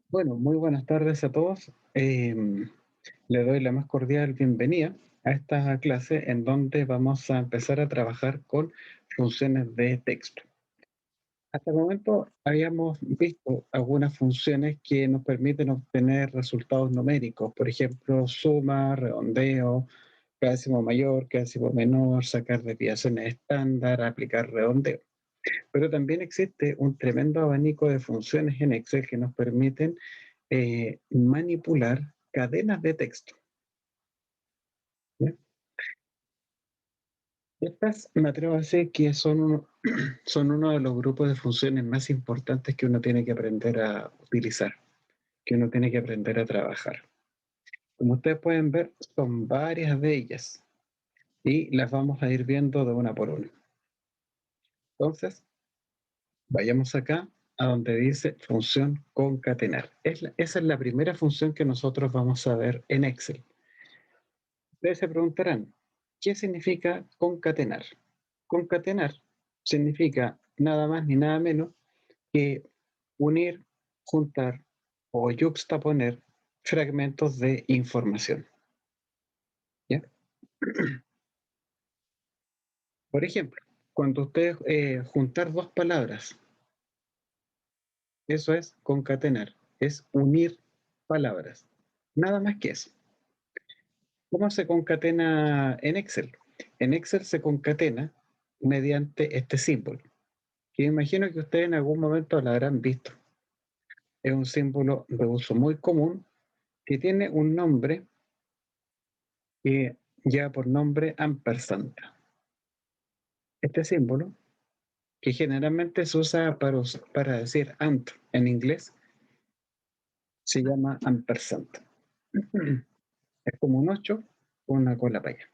Bueno, muy buenas tardes a todos. Le doy la más cordial bienvenida a esta clase en donde vamos a empezar a trabajar con funciones de texto. Hasta el momento habíamos visto algunas funciones que nos permiten obtener resultados numéricos, por ejemplo, suma, redondeo, cálculo mayor, cálculo menor, sacar desviaciones estándar, aplicar redondeo. Pero también existe un tremendo abanico de funciones en Excel que nos permiten manipular cadenas de texto. ¿Ya? Estas me atrevo a decir que son uno de los grupos de funciones más importantes que uno tiene que aprender a utilizar, que uno tiene que aprender a trabajar. Como ustedes pueden ver, son varias de ellas y las vamos a ir viendo de una por una. Entonces, vayamos acá a donde dice función concatenar. Esa es la primera función que nosotros vamos a ver en Excel. Ustedes se preguntarán, ¿qué significa concatenar? Concatenar significa nada más ni nada menos que unir, juntar o yuxtaponer fragmentos de información. ¿Ya? Por ejemplo, cuando ustedes juntar dos palabras, eso es concatenar, es unir palabras. Nada más que eso. ¿Cómo se concatena en Excel? En Excel se concatena mediante este símbolo, que imagino que ustedes en algún momento lo habrán visto. Es un símbolo de uso muy común que tiene un nombre que lleva por nombre ampersand. Este símbolo, que generalmente se usa para decir ant en inglés, se llama ampersand. Es como un 8 con una cola para allá.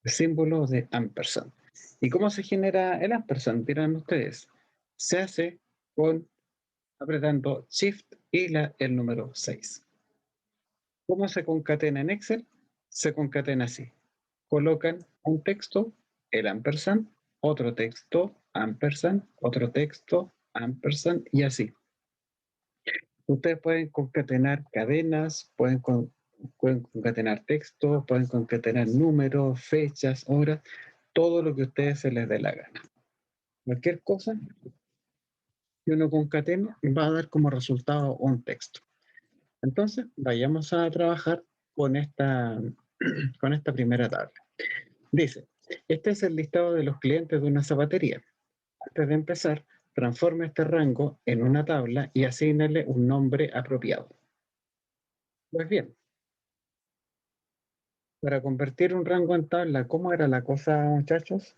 El símbolo de ampersand. ¿Y cómo se genera el ampersand? Dirán ustedes. Se hace con apretando Shift y el número 6. ¿Cómo se concatena en Excel? Se concatena así. Colocan un texto, el ampersand, otro texto, ampersand, otro texto, ampersand y así. Ustedes pueden concatenar cadenas, pueden concatenar texto, pueden concatenar números, fechas, horas, todo lo que a ustedes se les dé la gana. Cualquier cosa que uno concatene va a dar como resultado un texto. Entonces, vayamos a trabajar con con esta primera tabla. Dice, este es el listado de los clientes de una zapatería. Antes de empezar, transforme este rango en una tabla y asígnale un nombre apropiado. Pues bien, para convertir un rango en tabla, ¿cómo era la cosa, muchachos?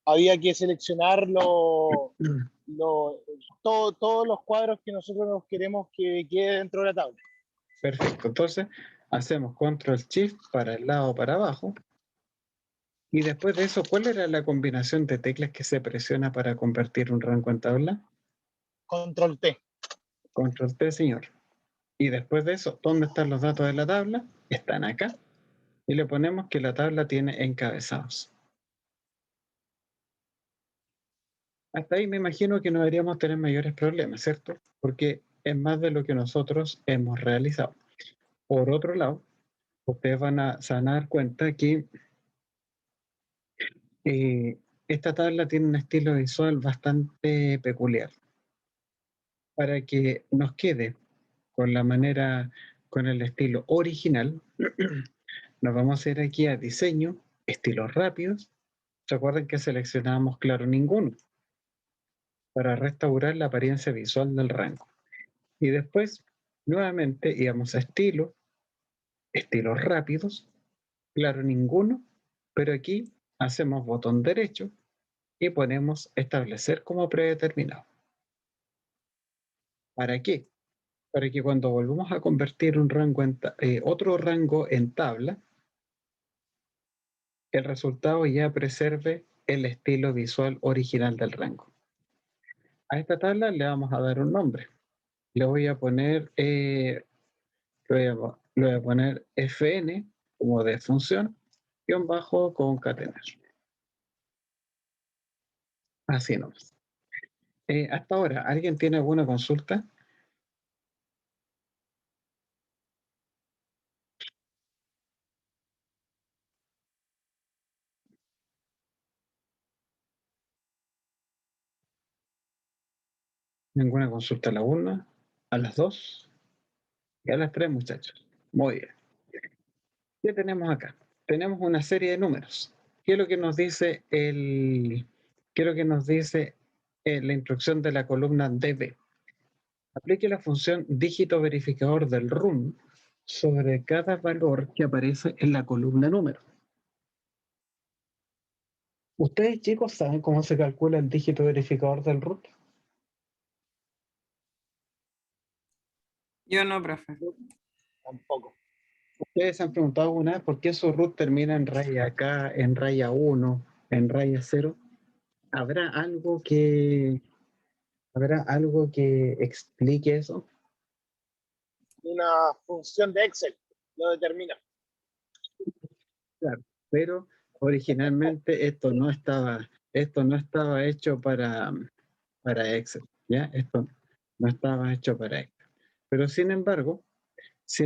Había que seleccionar todos los cuadros que nosotros nos queremos que quede dentro de la tabla. Perfecto, entonces hacemos control shift para el lado para abajo. Y después de eso, ¿cuál era la combinación de teclas que se presiona para convertir un rango en tabla? Control T. Control T, señor. Y después de eso, ¿dónde están los datos de la tabla? Están acá. Y le ponemos que la tabla tiene encabezados. Hasta ahí me imagino que no deberíamos tener mayores problemas, ¿cierto? Porque es más de lo que nosotros hemos realizado. Por otro lado, ustedes se van a dar cuenta que eh, esta tabla tiene un estilo visual bastante peculiar. Para que nos quede con la manera, con el estilo original, nos vamos a ir aquí a diseño, estilos rápidos. ¿Se acuerdan que seleccionábamos claro ninguno? Para restaurar la apariencia visual del rango. Y después, nuevamente, íbamos a estilo, estilos rápidos, claro ninguno, pero aquí hacemos botón derecho y ponemos establecer como predeterminado. ¿Para qué? Para que cuando volvamos a convertir otro rango en tabla, el resultado ya preserve el estilo visual original del rango. A esta tabla le vamos a dar un nombre. Le voy a poner, le voy a poner fn como de función, guión bajo concatenar. Así nomás. Hasta ahora, ¿alguien tiene alguna consulta? ¿Ninguna consulta a la 1, a las 2 y a las 3, muchachos? Muy bien. ¿Qué tenemos acá? Tenemos una serie de números. ¿Qué es lo que nos dice qué es lo que nos dice la instrucción de la columna DB? Aplique la función dígito verificador del RUN sobre cada valor que aparece en la columna número. ¿Ustedes, chicos, saben cómo se calcula el dígito verificador del RUN? Yo no, profe. Tampoco. ¿Ustedes se han preguntado alguna vez por qué su root termina en raya K, en raya 1, en raya 0? ¿Habrá algo que, ¿Habrá algo que explique eso? Una función de Excel lo determina. Claro, pero originalmente esto no estaba hecho para Excel, ¿ya? Esto no estaba hecho para Excel. Pero sin embargo, sí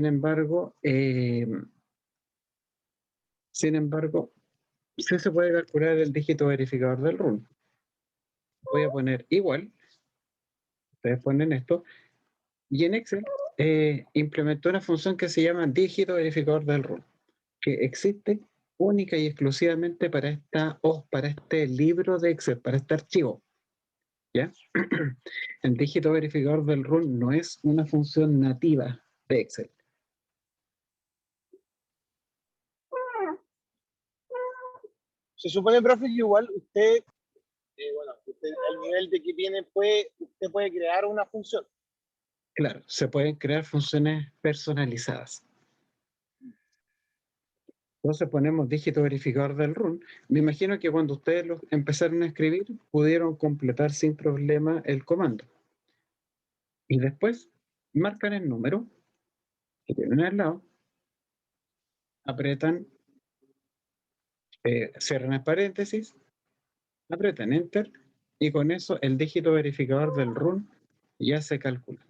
se puede calcular el dígito verificador del RUN. Voy a poner igual, ustedes ponen esto, y en Excel implementó una función que se llama dígito verificador del RUN, que existe única y exclusivamente para este libro de Excel, para este archivo. ¿Ya? El dígito verificador del RUN no es una función nativa de Excel. Se supone, profe, que igual usted, bueno, usted, al nivel de que tiene, usted puede crear una función. Claro, se pueden crear funciones personalizadas. Entonces ponemos dígito verificador del RUN. Me imagino que cuando ustedes lo empezaron a escribir, pudieron completar sin problema el comando. Y después marcan el número que tienen al lado, apretan, cierran el paréntesis, apretan Enter y con eso el dígito verificador del RUN ya se calcula.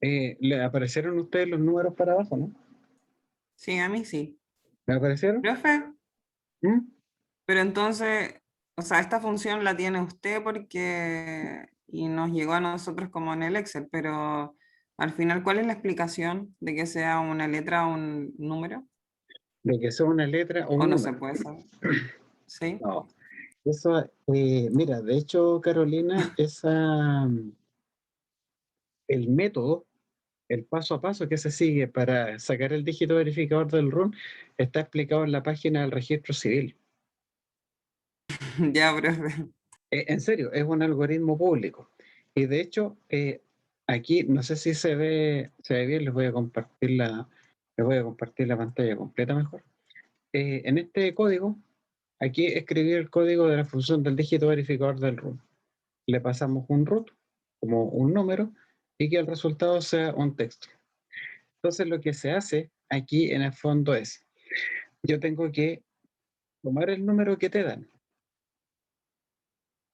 ¿Le aparecieron a ustedes los números para abajo, no? Sí, a mí sí. ¿Le aparecieron? Profe, ¿Mm? pero entonces, o sea, esta función la tiene usted porque y nos llegó a nosotros como en el Excel, pero al final, ¿cuál es la explicación de que sea una letra o un número? De que sea una letra o ¿O un no se número. puede saber? ¿Sí? No. Eso, mira, de hecho, Carolina, el método, el paso a paso que se sigue para sacar el dígito verificador del RUN está explicado en la página del registro civil. Ya, profe. En serio, es un algoritmo público. Y de hecho, aquí, no sé si se ve bien, les voy a compartir la pantalla completa mejor. En este código, aquí escribí el código de la función del dígito verificador del RUN. Le pasamos un root como un número y que el resultado sea un texto. Entonces lo que se hace aquí en el fondo es, yo tengo que tomar el número que te dan.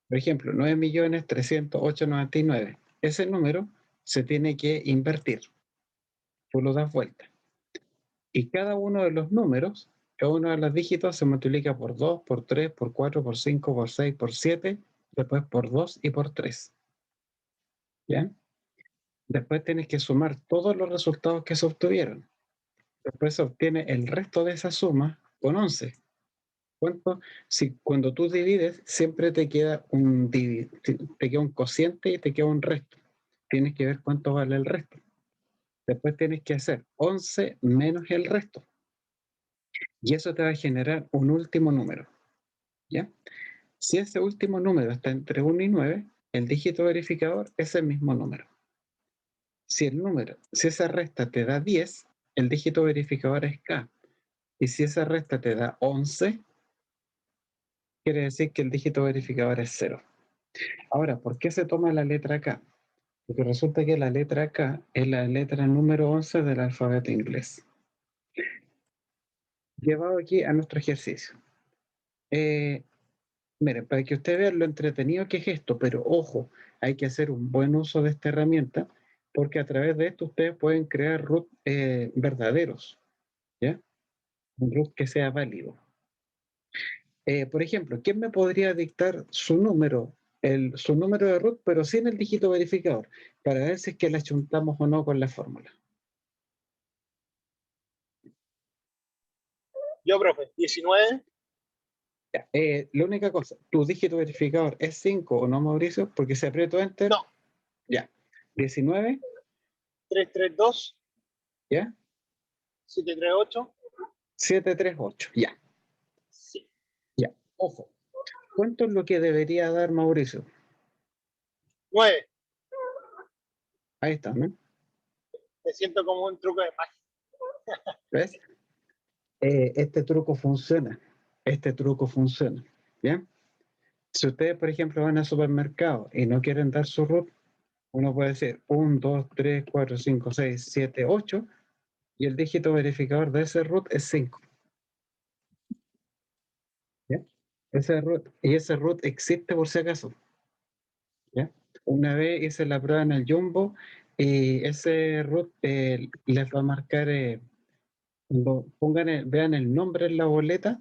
Por ejemplo, 9.308.099. Ese número se tiene que invertir. Tú lo das vuelta. Y cada uno de los números, cada uno de los dígitos se multiplica por 2, por 3, por 4, por 5, por 6, por 7, después por 2 y por 3. ¿Ya? Después tienes que sumar todos los resultados que se obtuvieron. Después se obtiene el resto de esa suma con 11. ¿Cuánto? Si cuando tú divides, siempre te queda un cociente y te queda un resto. Tienes que ver cuánto vale el resto. Después tienes que hacer 11 menos el resto. Y eso te va a generar un último número. ¿Ya? Si ese último número está entre 1 y 9, el dígito verificador es el mismo número. Si esa resta te da 10, el dígito verificador es K. Y si esa resta te da 11, quiere decir que el dígito verificador es 0. Ahora, ¿por qué se toma la letra K? Porque resulta que la letra K es la letra número 11 del alfabeto inglés. Llevado aquí a nuestro ejercicio. Miren, para que ustedes vean lo entretenido que es esto, pero ojo, hay que hacer un buen uso de esta herramienta, porque a través de esto ustedes pueden crear root verdaderos, ¿ya? Un root que sea válido. Por ejemplo, ¿quién me podría dictar su número, su número de root, pero sin el dígito verificador, para ver si es que la chuntamos o no con la fórmula? Yo, profe, 19, Ya, la única cosa, ¿tu dígito verificador es 5 o no, Mauricio? Porque si aprieto Enter, no, ya. 19, 332, ya. 738, 738, ya. sí, Ya. Ojo, ¿cuánto es lo que debería dar Mauricio? 9. Ahí está, ¿no? Me siento como un truco de magia. ¿Ves? Este truco funciona. Este truco funciona. ¿Ya? Si ustedes, por ejemplo, van al supermercado y no quieren dar su root, uno puede decir 1, 2, 3, 4, 5, 6, 7, 8 y el dígito verificador de ese root es 5. ¿Ya? Ese root existe por si acaso. ¿Ya? Una vez hice la prueba en el Jumbo y ese root les va a marcar, cuando vean el nombre en la boleta,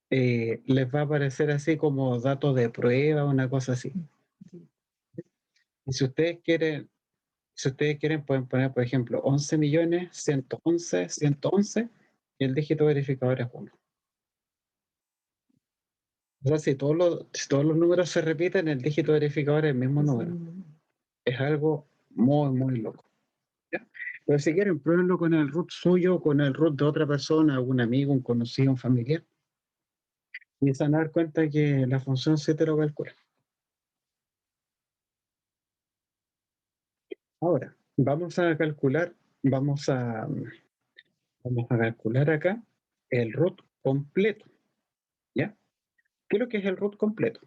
les va a aparecer así como datos de prueba, una cosa así. Y si ustedes quieren, pueden poner, por ejemplo, 11.111.111 y el dígito verificador es 1. O sea, si todos los números se repiten, el dígito verificador es el mismo número. Es algo muy, muy loco. ¿Ya? Pero si quieren, pruébenlo con el root suyo, con el root de otra persona, algún amigo, un conocido, un familiar. Y se van a dar cuenta que la función sí te lo calcula. Ahora, vamos a calcular acá el root completo. ¿Ya? ¿Qué es lo que es el root completo?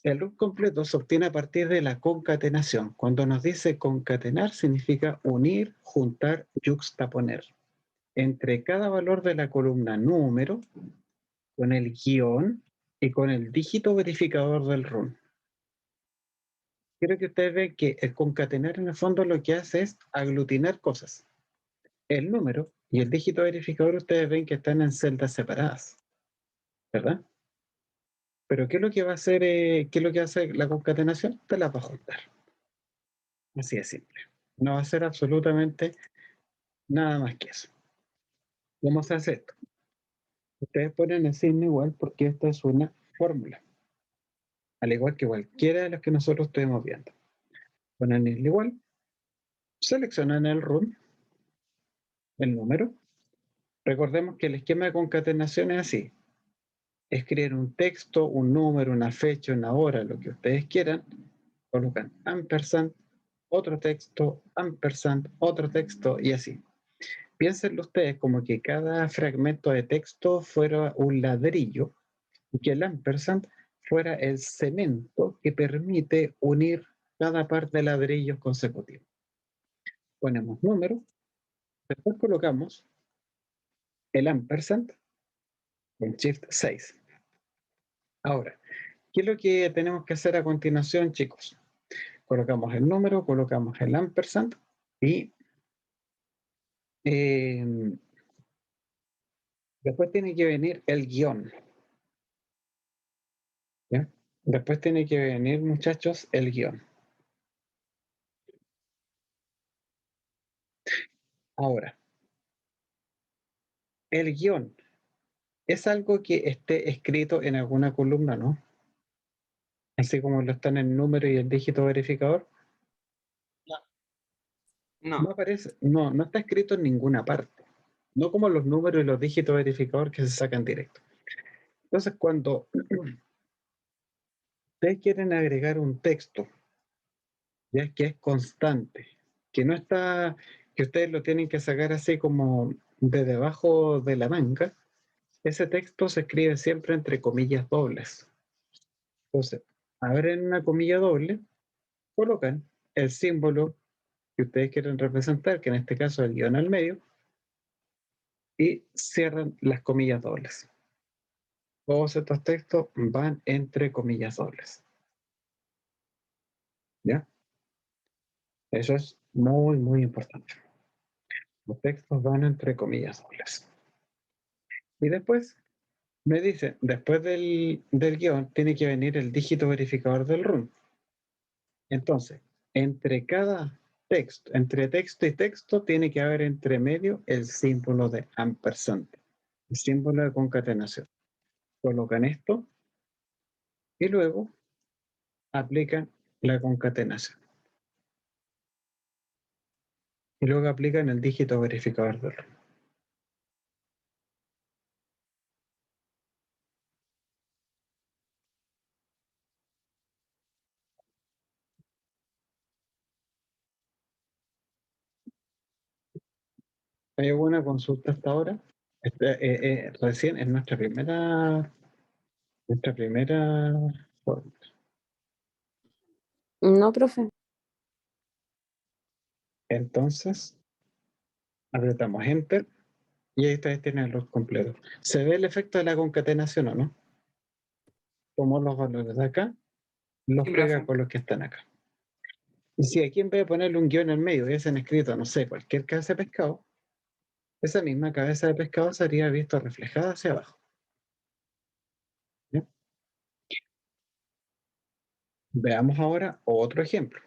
El root completo se obtiene a partir de la concatenación. Cuando nos dice concatenar, significa unir, juntar, yuxtaponer. Entre cada valor de la columna número, con el guión y con el dígito verificador del RUN. Quiero que ustedes vean que el concatenar en el fondo lo que hace es aglutinar cosas. El número y el dígito verificador ustedes ven que están en celdas separadas, ¿verdad? Pero ¿qué es lo que va a hacer, qué es lo que hace la concatenación? Te las va a juntar. Así de simple. No va a hacer absolutamente nada más que eso. ¿Cómo se hace esto? Ustedes ponen el signo igual porque esta es una fórmula, al igual que cualquiera de las que nosotros estuvimos viendo. Ponen el igual, seleccionan el RUN, el número. Recordemos que el esquema de concatenación es así. Escriben un texto, un número, una fecha, una hora, lo que ustedes quieran, colocan ampersand, otro texto, ampersand, otro texto y así. Piénsenlo ustedes como que cada fragmento de texto fuera un ladrillo y que el ampersand fuera el cemento que permite unir cada par de ladrillos consecutivos. Ponemos número, después colocamos el ampersand con Shift 6. Ahora, ¿qué es lo que tenemos que hacer a continuación, chicos? Colocamos el número, colocamos el ampersand y eh, después tiene que venir el guión. ¿Ya? Después tiene que venir, muchachos, el guión. Ahora, el guión es algo que esté escrito en alguna columna, ¿no? Así como lo están el número y el dígito verificador. No No. aparece, no está escrito en ninguna parte. No como los números y los dígitos verificador que se sacan directo. Entonces, cuando ustedes quieren agregar un texto, ya que es constante, que no está, que ustedes lo tienen que sacar así como de debajo de la manga, ese texto se escribe siempre entre comillas dobles. Entonces, abren una comilla doble, colocan el símbolo que ustedes quieren representar, que en este caso es el guión al medio, y cierran las comillas dobles. Todos estos textos van entre comillas dobles. ¿Ya? Eso es muy, muy importante. Los textos van entre comillas dobles. Y después me dice, después del guión, tiene que venir el dígito verificador del run. Entonces, entre cada texto, entre texto y texto, tiene que haber entre medio el símbolo de ampersand, el símbolo de concatenación. Colocan esto y luego aplican la concatenación. Y luego aplican el dígito verificador del run. ¿Hay alguna consulta hasta ahora? Recién en nuestra primera forma. No, profe. Entonces, apretamos Enter y ahí ustedes tienen el root completo. ¿Se ve el efecto de la concatenación o no? Tomó los valores de acá, los Sí, pega profe. con los que están acá. Y si aquí en vez de ponerle un guión en el medio hubiesen escrito, no sé, cualquier cabeza de pescado, esa misma cabeza de pescado sería visto reflejada hacia abajo. ¿Ya? Veamos ahora otro ejemplo.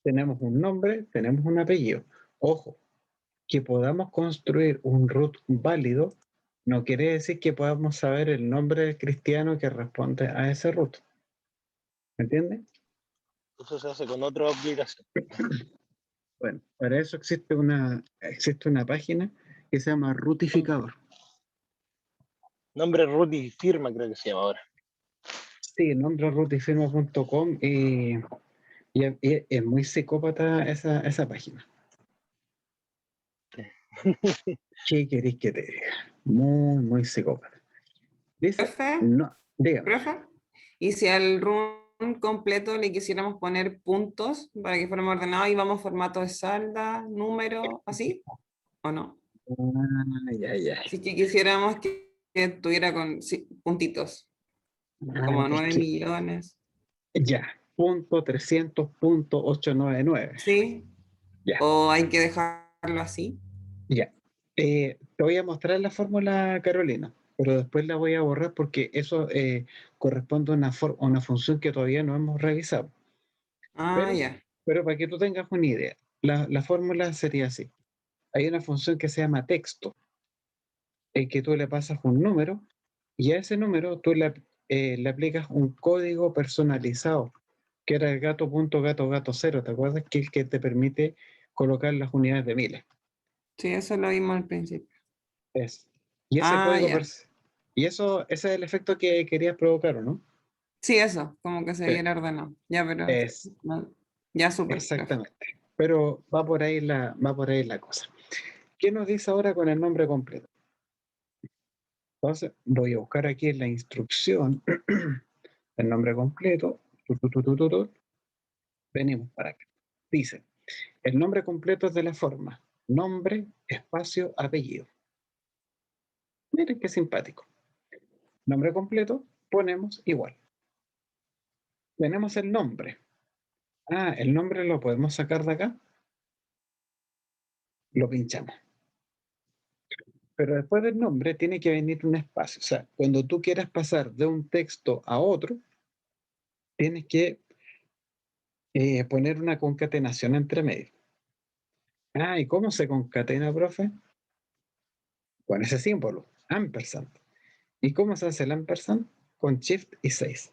Tenemos un nombre, tenemos un apellido. Ojo, que podamos construir un root válido no quiere decir que podamos saber el nombre del cristiano que responde a ese root. ¿Me entiendes? Eso se hace con otra aplicación. Bueno, para eso existe una página que se llama Rootificador. Nombre root y firma creo que se llama ahora. Sí, nombre rootifirma.com y es muy psicópata esa página. ¿Qué queréis que te diga? Muy, muy psicópata. Dice, Profe, no, dígame. profe. ¿Y si al run completo le quisiéramos poner puntos para que fuéramos ordenados y vamos formato de salda, número, así? ¿O no? Ya, ya. Si que quisiéramos que tuviera con sí, puntitos, como Es 9 que, millones. ya, punto 300.899. ¿Sí? Ya, ¿O hay que dejarlo así? ya. Te voy a mostrar la fórmula, Carolina, pero después la voy a borrar porque eso corresponde a una función que todavía no hemos revisado. Ah, Pero, ya. pero para que tú tengas una idea, la fórmula sería así. Hay una función que se llama texto, en que tú le pasas un número y a ese número tú le aplicas un código personalizado, que era el gato.gato.gato 0, ¿te acuerdas? Que es el que te permite colocar las unidades de miles. Sí, eso lo vimos al principio. Es. Y ese Ah, código, ya. y eso, ese es el efecto que querías provocar, ¿o no? Sí, eso, como que se Sí. viera ordenado. Ya, pero Es, no, ya súper, profe. exactamente. Pero va por ahí la cosa. ¿Qué nos dice ahora con el nombre completo? Entonces, voy a buscar aquí en la instrucción el nombre completo. Venimos para acá. Dice, el nombre completo es de la forma nombre, espacio, apellido. Miren qué simpático. Nombre completo, ponemos igual. Tenemos el nombre. Ah, el nombre lo podemos sacar de acá. Lo pinchamos. Pero después del nombre tiene que venir un espacio. O sea, cuando tú quieras pasar de un texto a otro, tienes que poner una concatenación entre medio. Ah, ¿y cómo se concatena, profe? Con ese símbolo, ampersand. ¿Y cómo se hace el ampersand? Con Shift y 6.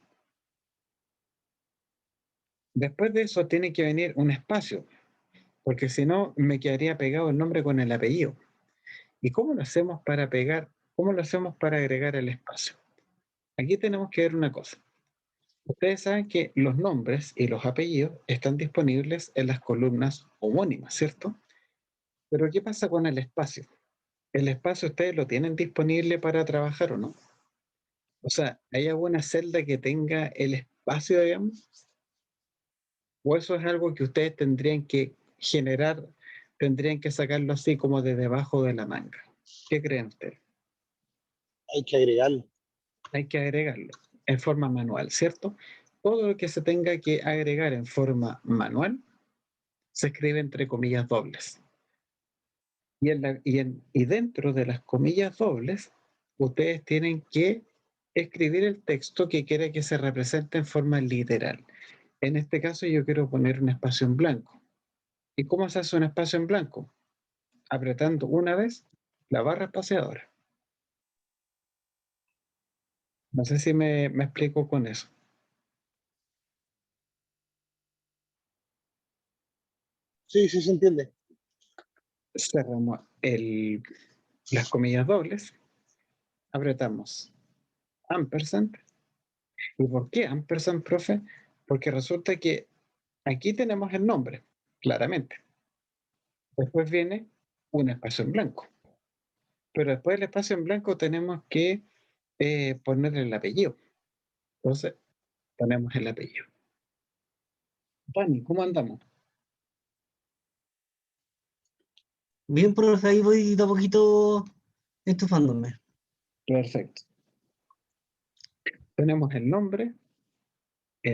Después de eso tiene que venir un espacio, porque si no me quedaría pegado el nombre con el apellido. ¿Y cómo lo hacemos para pegar? ¿Cómo lo hacemos para agregar el espacio? Aquí tenemos que ver una cosa. Ustedes saben que los nombres y los apellidos están disponibles en las columnas homónimas, ¿cierto? Pero ¿qué pasa con el espacio? ¿El espacio ustedes lo tienen disponible para trabajar o no? O sea, ¿hay alguna celda que tenga el espacio, digamos? ¿O eso es algo que ustedes tendrían que generar, tendrían que sacarlo así como de debajo de la manga? ¿Qué creen ustedes? Hay que agregarlo. Hay que agregarlo en forma manual, ¿cierto? Todo lo que se tenga que agregar en forma manual se escribe entre comillas dobles. Y dentro de las comillas dobles, ustedes tienen que escribir el texto que quiere que se represente en forma literal. En este caso yo quiero poner un espacio en blanco. ¿Y cómo se hace un espacio en blanco? Apretando una vez la barra espaciadora. No sé si me explico con eso. Sí, sí se entiende. Cerramos las comillas dobles, apretamos ampersand. ¿Y por qué ampersand, profe? Porque resulta que aquí tenemos el nombre, claramente. Después viene un espacio en blanco. Pero después del espacio en blanco tenemos que ponerle el apellido. Entonces, ponemos el apellido. Dani, ¿cómo andamos? Bien, profe, ahí voy de a poquito estufándome. Perfecto. Tenemos el nombre,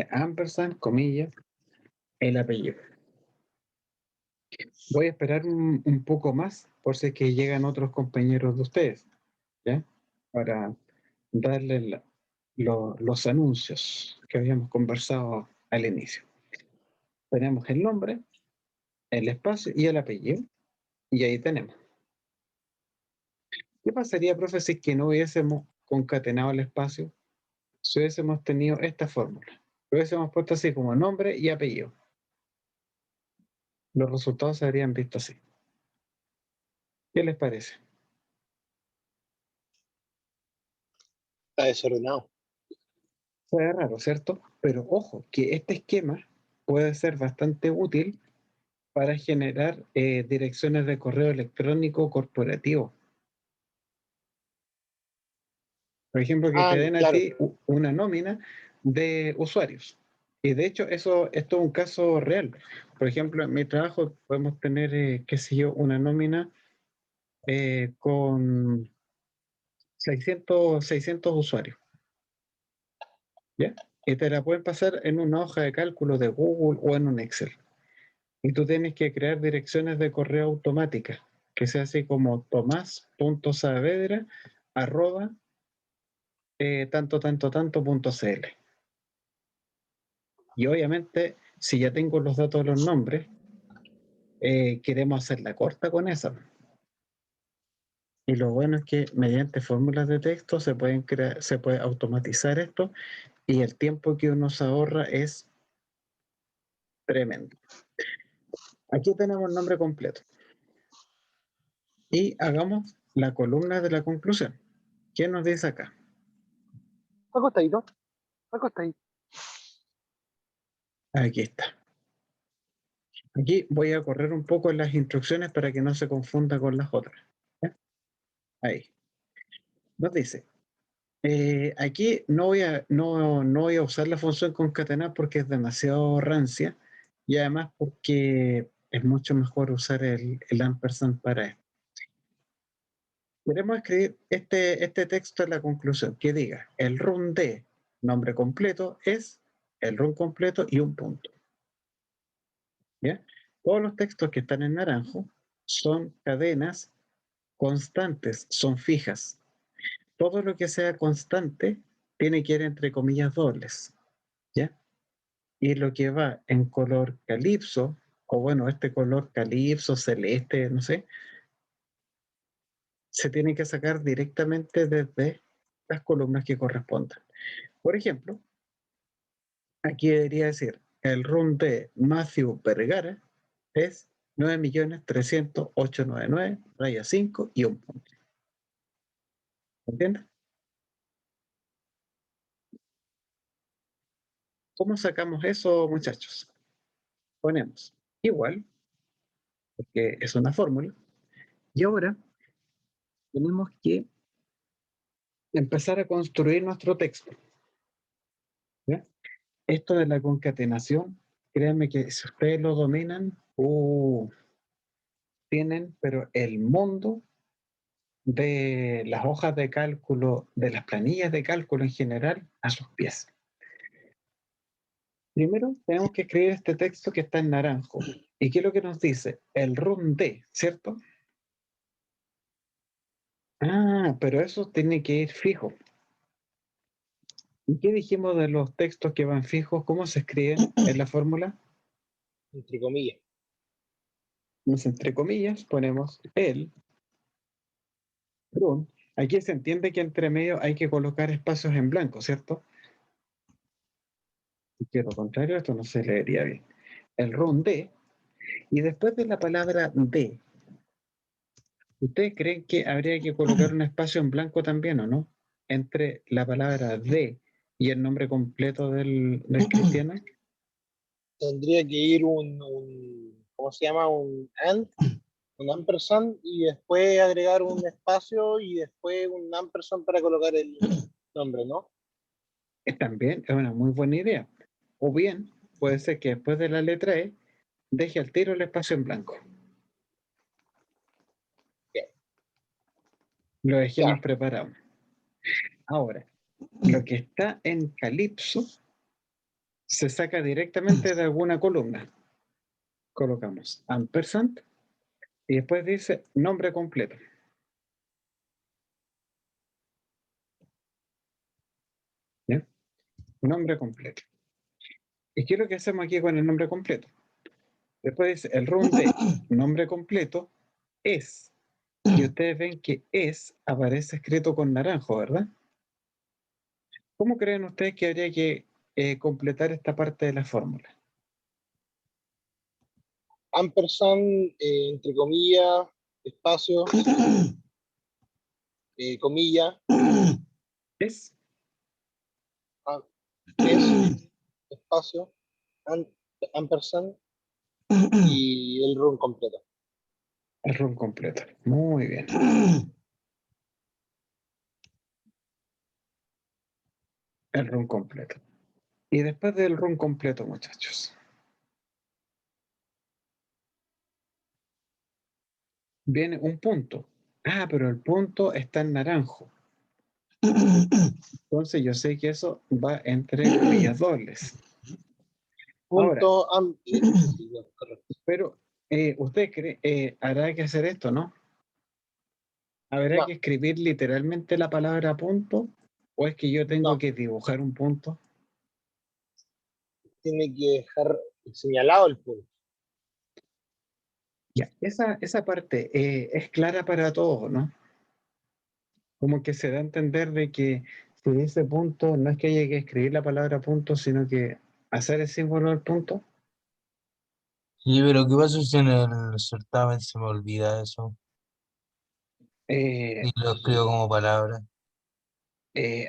ampersand, comillas, el apellido. Voy a esperar un poco más por si es que llegan otros compañeros de ustedes, ¿ya? Para darles los anuncios que habíamos conversado al inicio. Tenemos el nombre, el espacio y el apellido, y ahí tenemos. ¿Qué pasaría, profe, si es que no hubiésemos concatenado el espacio? Si hubiésemos tenido esta fórmula, lo hubiésemos puesto así como nombre y apellido. Los resultados se habrían visto así. ¿Qué les parece? Está desordenado. Se ve raro, ¿cierto? Pero ojo, que este esquema puede ser bastante útil para generar direcciones de correo electrónico corporativo. Por ejemplo, que te den a Claro. ti una nómina de usuarios. Y de hecho, esto es un caso real. Por ejemplo, en mi trabajo podemos tener, qué sé yo, una nómina con 600 usuarios. ¿Ya? Y te la pueden pasar en una hoja de cálculo de Google o en un Excel. Y tú tienes que crear direcciones de correo automáticas, que sea así como tomás.saavedra arroba tanto.cl. Y obviamente, si ya tengo los datos de los nombres, queremos hacerla corta con esa. Y lo bueno es que mediante fórmulas de texto se puede automatizar esto y el tiempo que uno se ahorra es tremendo. Aquí tenemos el nombre completo. Y hagamos la columna de la conclusión. ¿Qué nos dice acá? Acostadito. Acostadito. Aquí está. Aquí voy a correr un poco las instrucciones para que no se confunda con las otras. ¿Ya? Ahí. Nos dice, aquí no voy a usar la función concatenar porque es demasiado rancia y además porque es mucho mejor usar el ampersand para esto. Queremos escribir este texto en la conclusión que diga el run de nombre completo es el run completo y un punto. ¿Ya? Todos los textos que están en naranjo son cadenas constantes, son fijas. Todo lo que sea constante tiene que ir entre comillas dobles. ¿Ya? Y lo que va en color calipso, o bueno, este color calipso, celeste, no sé, se tiene que sacar directamente desde las columnas que correspondan. Por ejemplo, aquí debería decir, el run de Matthew Vergara es 9.300.899, raya 5 y un punto. ¿Entiendes? ¿Cómo sacamos eso, muchachos? Ponemos igual, porque es una fórmula, y ahora tenemos que empezar a construir nuestro texto. ¿Ya? Esto de la concatenación, créanme que si ustedes lo dominan, tienen, pero el mundo de las hojas de cálculo, de las planillas de cálculo en general, a sus pies. Primero tenemos que escribir este texto que está en naranjo. ¿Y qué es lo que nos dice? El run de, ¿cierto? Ah, pero eso tiene que ir fijo. ¿Y qué dijimos de los textos que van fijos? ¿Cómo se escriben en la fórmula? Entre comillas. Entre comillas ponemos el run. Aquí se entiende que entre medio hay que colocar espacios en blanco, ¿cierto? Que lo contrario, esto no se leería bien. El run de, y después de la palabra de, ¿ustedes creen que habría que colocar un espacio en blanco también o no? Entre la palabra de y el nombre completo del cristiano. Tendría que ir ¿cómo se llama? Un ampersand y después agregar un espacio y después un ampersand para colocar el nombre, ¿no? También es una muy buena idea. O bien, puede ser que después de la letra E, deje al tiro el espacio en blanco. Bien. Lo dejemos Claro. preparado. Ahora, lo que está en calipso se saca directamente de alguna columna. Colocamos ampersand y después dice nombre completo. ¿Ya? Nombre completo. ¿Y qué es lo que hacemos aquí con el nombre completo? Después dice el run de nombre completo es. Y ustedes ven que es aparece escrito con naranjo, ¿verdad? ¿Cómo creen ustedes que habría que completar esta parte de la fórmula? Ampersand, entre comillas, espacio, comilla, Es es, espacio, ampersand y el run completo. el run completo. Muy bien. El run completo. Y después del run completo, muchachos, viene un punto. Ah, pero el punto está en naranjo. Entonces yo sé que eso va entre comillas dobles. Ahora, Punto, sí, bueno, correcto. pero usted cree, habrá que hacer esto, ¿no? ¿Habrá No, que escribir literalmente la palabra punto? ¿O es que yo tengo no, que dibujar un punto? tiene que dejar señalado el punto. Ya, esa parte es clara para todos, ¿no? Como que se da a entender de que si dice punto, no es que haya que escribir la palabra punto, sino que hacer el símbolo del punto. Sí, pero ¿qué pasa si en el certamen se me olvida eso Eh, y lo escribo como palabra?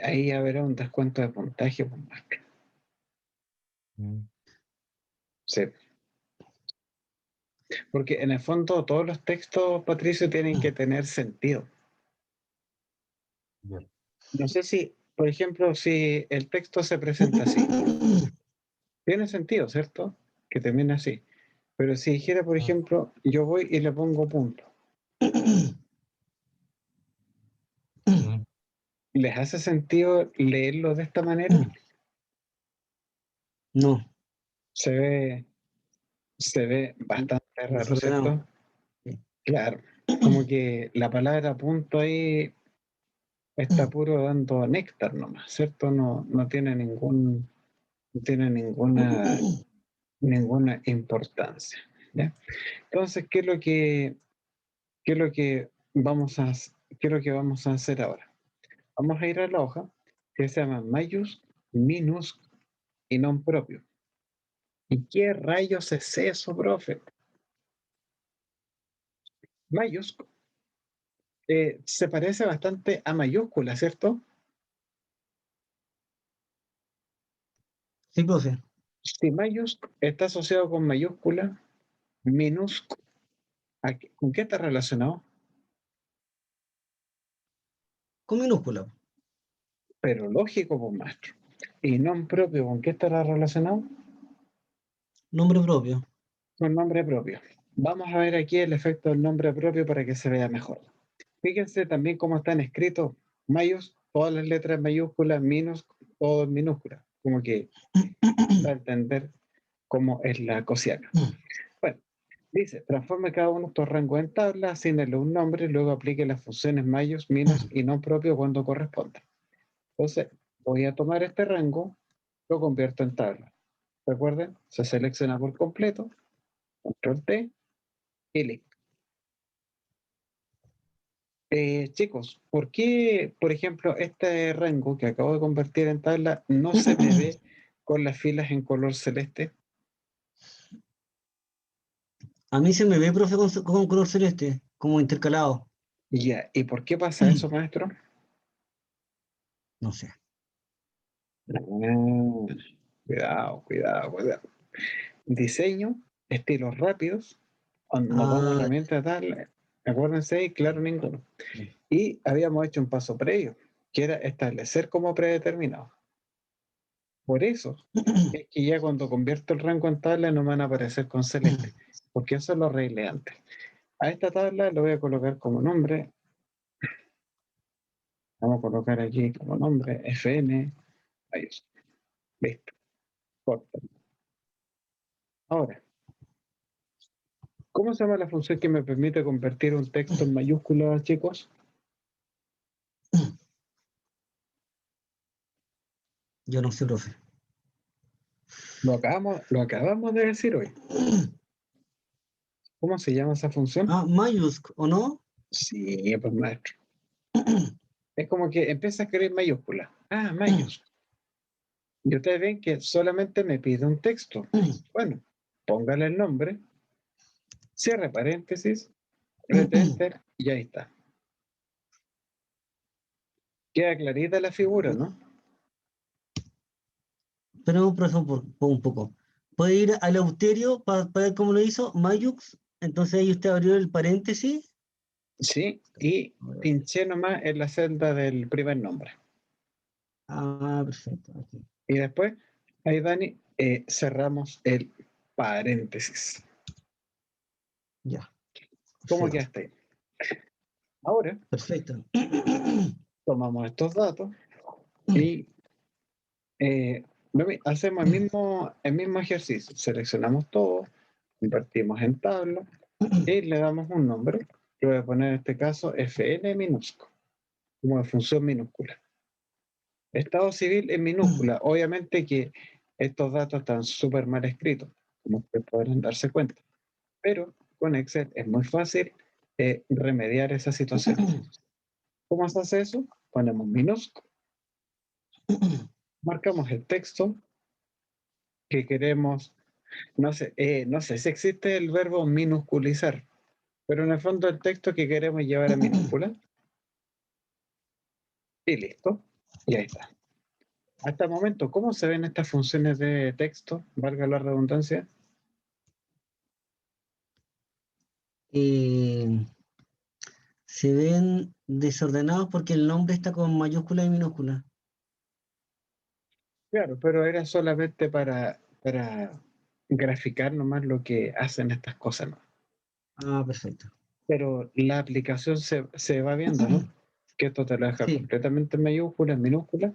Ahí habrá un descuento de puntaje, pues, maestro. Mm, Sí. Porque en el fondo todos los textos, Patricio, tienen que tener sentido. ya. No sé si, por ejemplo, si el texto se presenta así, tiene sentido, ¿cierto? Que termine así. Pero si dijera, por ejemplo, yo voy y le pongo punto, Mm, ¿les hace sentido leerlo de esta manera? No, Se ve bastante raro, desordenado. ¿cierto? Claro, como que la palabra punto ahí está puro dando néctar nomás, ¿cierto? No tiene no tiene ninguna importancia. ¿Ya? Entonces, qué es lo que vamos a, qué es lo que vamos a hacer ahora? Vamos a ir a la hoja que se llama mayús, minus y non propio. ¿Y qué rayos es eso, profe? Mayúsculo. Se parece bastante a mayúscula, ¿cierto? Sí, profe. Si mayúsculo está asociado con mayúscula, minúsculo, ¿con qué está relacionado? Con minúscula. Pero lógico, pues, maestro. Y non propio, ¿con qué estará relacionado? Nombre propio. Con nombre propio. Vamos a ver aquí el efecto del nombre propio para que se vea mejor. Fíjense también cómo están escritos mayús, todas las letras mayúsculas, minus, todo en minúsculas. Como que para entender cómo es la cosa acá. Bueno, dice, transforme cada uno de estos rangos en tabla, asignale un nombre y luego aplique las funciones mayús, minus y no propio cuando corresponda. Entonces, voy a tomar este rango, lo convierto en tabla. Recuerden, se selecciona por completo, control T y listo. Chicos, ¿por qué, por ejemplo, este rango que acabo de convertir en tabla no se me ve con las filas en color celeste? A mí se me ve, profe, con color celeste, como intercalado. Ya, ¿y por qué pasa eso, maestro? No sé. Cuidado, cuidado, cuidado. Diseño, estilos rápidos, nos vamos a Ah, herramientas tabla, acuérdense, y claro, ninguno. Y habíamos hecho un paso previo, que era establecer como predeterminado. Por eso es que ya cuando convierto el rango en tabla no me van a aparecer con celeste, porque eso lo arreglé antes. A esta tabla lo voy a colocar como nombre. Vamos a colocar aquí como nombre FN. Ahí está. Listo. Corta. Ahora, ¿cómo se llama la función que me permite convertir un texto en mayúsculas, chicos? yo no sé, profe. Lo acabamos de decir hoy. ¿Cómo se llama esa función? Ah, mayúsculo, ¿o no? Sí, pues maestro. Es como que empieza a escribir mayúsculas. Ah, mayúsculas. Y ustedes ven que solamente me pide un texto. Bueno, póngale el nombre, cierre paréntesis, apriete enter y ahí está. Queda clarita la figura, ¿no? Pero, profe, un poco. ¿Puede ir al Euterio para ver cómo lo hizo? Mayux. Entonces ahí usted abrió el paréntesis. Sí, y pinché nomás en la celda del primer nombre. Ah, perfecto. Aquí. Y después, ahí Dani, cerramos el paréntesis. Ya. ¿Cómo Perfecto. quedaste ahí? Ahora Perfecto. tomamos estos datos y hacemos el mismo ejercicio. Seleccionamos todo, convertimos en tabla y le damos un nombre. Yo voy a poner en este caso FN minúsculo, como de función minúscula. Estado civil en minúscula. Obviamente que estos datos están súper mal escritos, como ustedes podrán darse cuenta. Pero con Excel es muy fácil remediar esa situación. ¿Cómo se hace eso? Ponemos minúsculo, marcamos el texto que queremos. No sé si existe el verbo minusculizar, pero en el fondo el texto que queremos llevar a minúscula y listo. Y ahí está. Hasta el momento, ¿cómo se ven estas funciones de texto? Valga la redundancia. Eh, se ven desordenados porque el nombre está con mayúscula y minúscula. Claro, pero era solamente para graficar nomás lo que hacen estas cosas, ¿no? Ah, perfecto. Pero la aplicación se va viendo, ¿no? Que esto te lo deja Sí. completamente en mayúsculas, en minúsculas,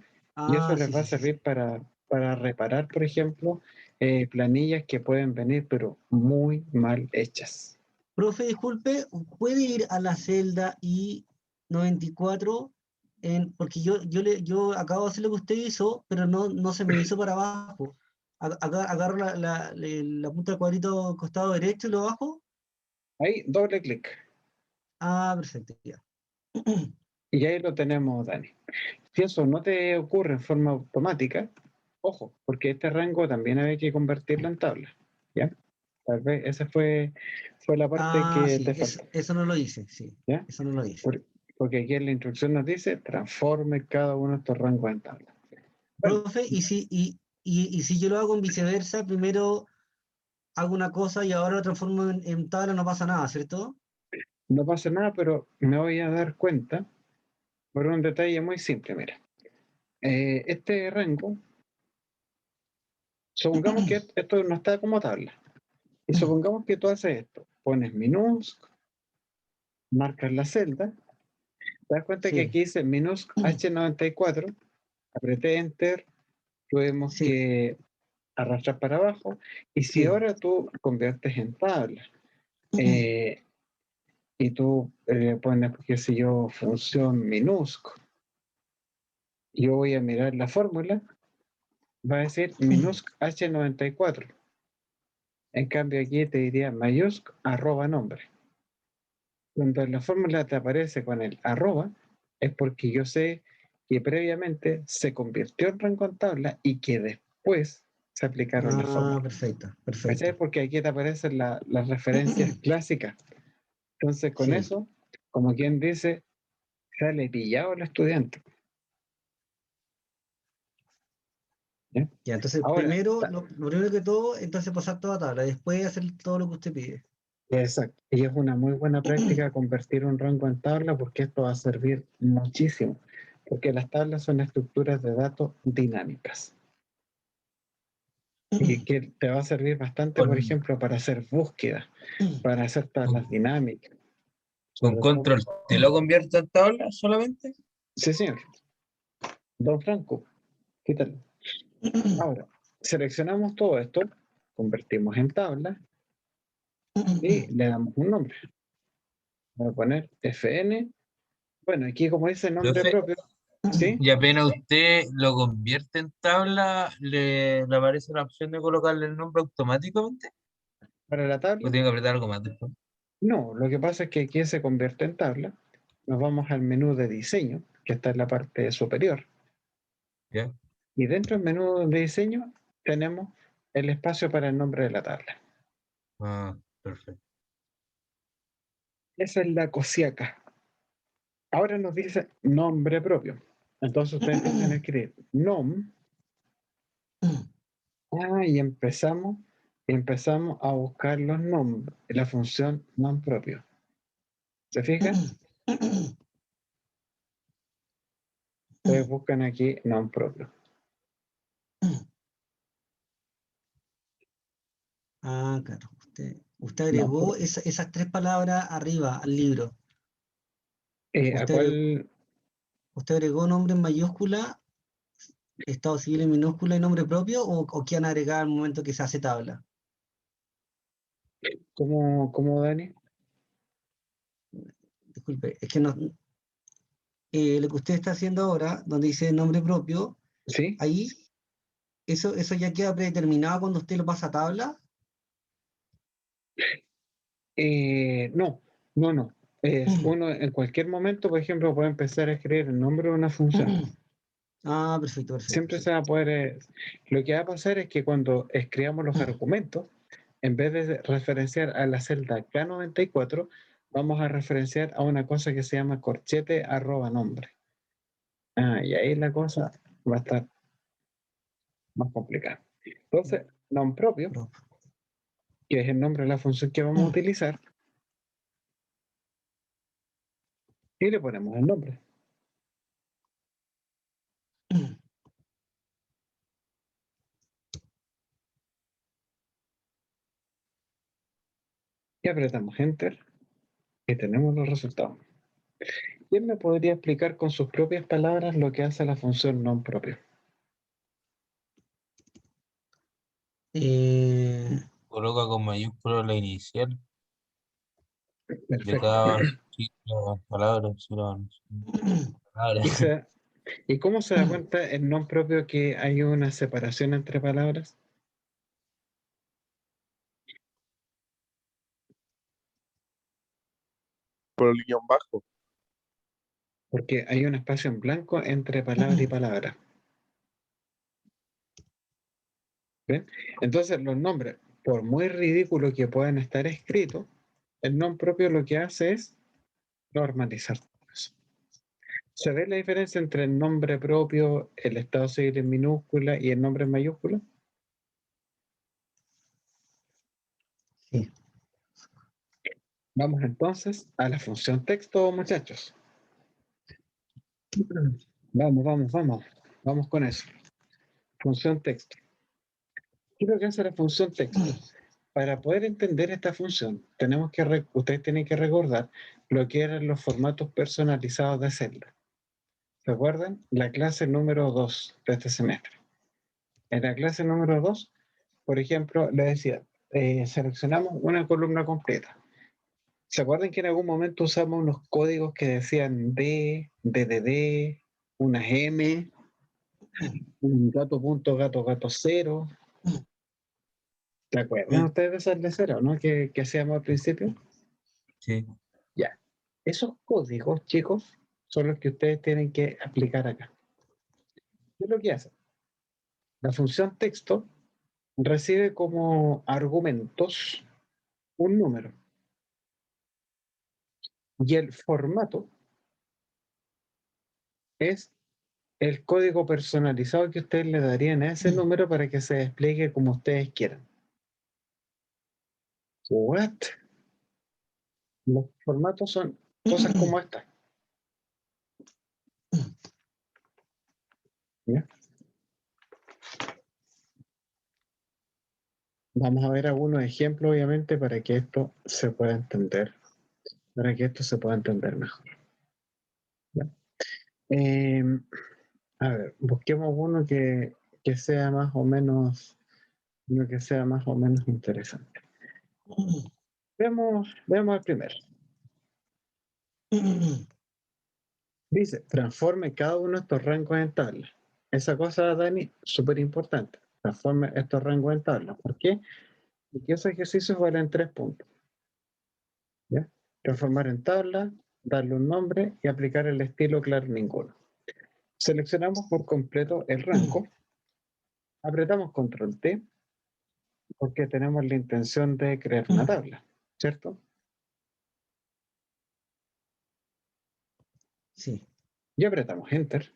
y eso Ah, les sí, va a sí, sí, sí. servir para reparar, por ejemplo, planillas que pueden venir, pero muy mal hechas. Profe, disculpe, ¿puede ir a la celda I-94? Porque yo acabo de hacer lo que usted hizo, pero no se me hizo para abajo. Agarro la punta del cuadrito costado derecho y lo bajo. Ahí, doble clic, Ah, perfecto, ya. y ahí lo tenemos, Dani. Si eso no te ocurre en forma automática, ojo, porque este rango también hay que convertirlo en tabla, ¿ya? Tal vez esa fue la parte Ah, que sí, te faltó, eso no lo hice, sí, ¿ya? eso no lo hice. Porque aquí en la instrucción nos dice, transforme cada uno de estos rangos en tabla. Bueno, Profe, y si yo lo hago en viceversa, primero hago una cosa y ahora lo transformo en tabla, no pasa nada, ¿cierto? no pasa nada, pero me voy a dar cuenta por un detalle muy simple, mira. Este rango, supongamos que esto no está como tabla, y supongamos que tú haces esto, pones minúsculo, marcas la celda, ¿Te das cuenta que Sí. aquí dice minusc H94? Apreté Enter, tuvimos Sí. que arrastrar para abajo. Y si Sí. ahora tú conviertes en tabla y tú pones, qué sé yo, función minusc, yo voy a mirar la fórmula, va a decir minusc H94. En cambio aquí te diría mayusc arroba nombre. Cuando en la fórmula te aparece con el arroba, es porque yo sé que previamente se convirtió en rango en tabla y que después se aplicaron las Ah, fórmulas. perfecto, ¿Cachai? perfecto. Porque aquí te aparecen las referencias clásicas. Entonces, con Sí. eso, como quien dice, sale pillado el estudiante. ¿Ya? Ya, entonces Ahora, primero, lo primero que todo, entonces pasar toda tabla, después hacer todo lo que usted pide. exacto. Y es una muy buena práctica convertir un rango en tabla porque esto va a servir muchísimo. Porque las tablas son estructuras de datos dinámicas. Y que te va a servir bastante, por Con, ejemplo, para hacer búsquedas, para hacer tablas con, dinámicas. con Sobre todo, control, ¿te lo convierto en tabla solamente? sí, señor. Don Franco, quítalo. Ahora, seleccionamos todo esto, convertimos en tabla y le damos un nombre. Voy a poner FN. Bueno, aquí como dice nombre Profe, propio, ¿sí? y apenas usted lo convierte en tabla, le aparece la opción de colocarle el nombre automáticamente. Para la O tabla, tiene que apretar algo más después. no. Lo que pasa es que aquí se convierte en tabla. Nos vamos al menú de diseño, que está en la parte superior. ¿Ya? Y dentro del menú de diseño tenemos el espacio para el nombre de la tabla. Ah, perfecto. Esa es la cosiaca. Ahora nos dice nombre propio. Entonces ustedes empiezan a escribir nom. Y empezamos a buscar los nombres, la función nom propio. ¿Se fijan? Ustedes buscan aquí nom propio. Ah, claro. Usted Nom agregó propio. esas tres palabras arriba al libro. ¿A Usted agregó, cuál? usted agregó nombre en mayúscula, estado civil en minúscula y nombre propio, o qué han agregado al momento que se hace tabla. ¿Cómo, Dani? Disculpe, es que no, lo que usted está haciendo ahora, donde dice nombre propio, ¿Sí? ahí, eso ya queda predeterminado cuando usted lo pasa a tabla. No, no. Uno en cualquier momento, por ejemplo, puede empezar a escribir el nombre de una función. Ah, perfecto, perfecto, Siempre se va a poder. Lo que va a pasar es que cuando escribamos los argumentos, en vez de referenciar a la celda K94, vamos a referenciar a una cosa que se llama corchete arroba nombre. Y ahí la cosa va a estar más complicada. Entonces, nom propio, perfecto. que es el nombre de la función que vamos a utilizar, y le ponemos el nombre. Y apretamos Enter y tenemos los resultados. ¿Quién me podría explicar con sus propias palabras lo que hace la función nom propio? Eh, Coloca con mayúscula la inicial de Perfecto. cada signo, palabra, sílaba, palabra. ¿Y cómo se da cuenta el nom propio que hay una separación entre palabras? Por el guión bajo. Porque hay un espacio en blanco entre palabra y palabra. ¿Ven? Entonces, los nombres, por muy ridículo que puedan estar escritos, el nom propio lo que hace es normalizar eso. ¿Se ve la diferencia entre el nombre propio, el estado civil en minúscula y el nombre en mayúscula? sí. Vamos entonces a la función texto, muchachos. Vamos con eso. Función texto. ¿Qué es lo que hace la función texto? para poder entender esta función, ustedes tienen que recordar lo que eran los formatos personalizados de celda. ¿Recuerdan? La clase número 2 de este semestre. En la clase número 2, por ejemplo, le decía, seleccionamos una columna completa. ¿Se acuerdan que en algún momento usamos unos códigos que decían D, DDD, unas M, un gato 0? ¿Se acuerdan ustedes de esas de cero, no? Que hacíamos al principio. Sí. Ya. Esos códigos, chicos, son los que ustedes tienen que aplicar acá. ¿Qué es lo que hace? La función texto recibe como argumentos un número. Y el formato es el código personalizado que ustedes le darían a ese número para que se despliegue como ustedes quieran. ¿What? Los formatos son cosas como esta. ¿Ya? Vamos a ver algunos ejemplos, obviamente, para que esto se pueda entender. Para que esto se pueda entender mejor. ¿Ya? A ver, busquemos uno que sea más o menos, uno que sea más o menos interesante. Veamos el primero. Dice, transforme cada uno de estos rangos en tabla. Esa cosa, Dani, súper importante. Transforme estos rangos en tabla. ¿Por qué? Porque esos ejercicios valen 3 puntos. ¿Ya? Transformar en tabla, darle un nombre y aplicar el estilo claro ninguno. Seleccionamos por completo el rango, apretamos control T, porque tenemos la intención de crear una tabla, ¿cierto? Sí. Y apretamos Enter.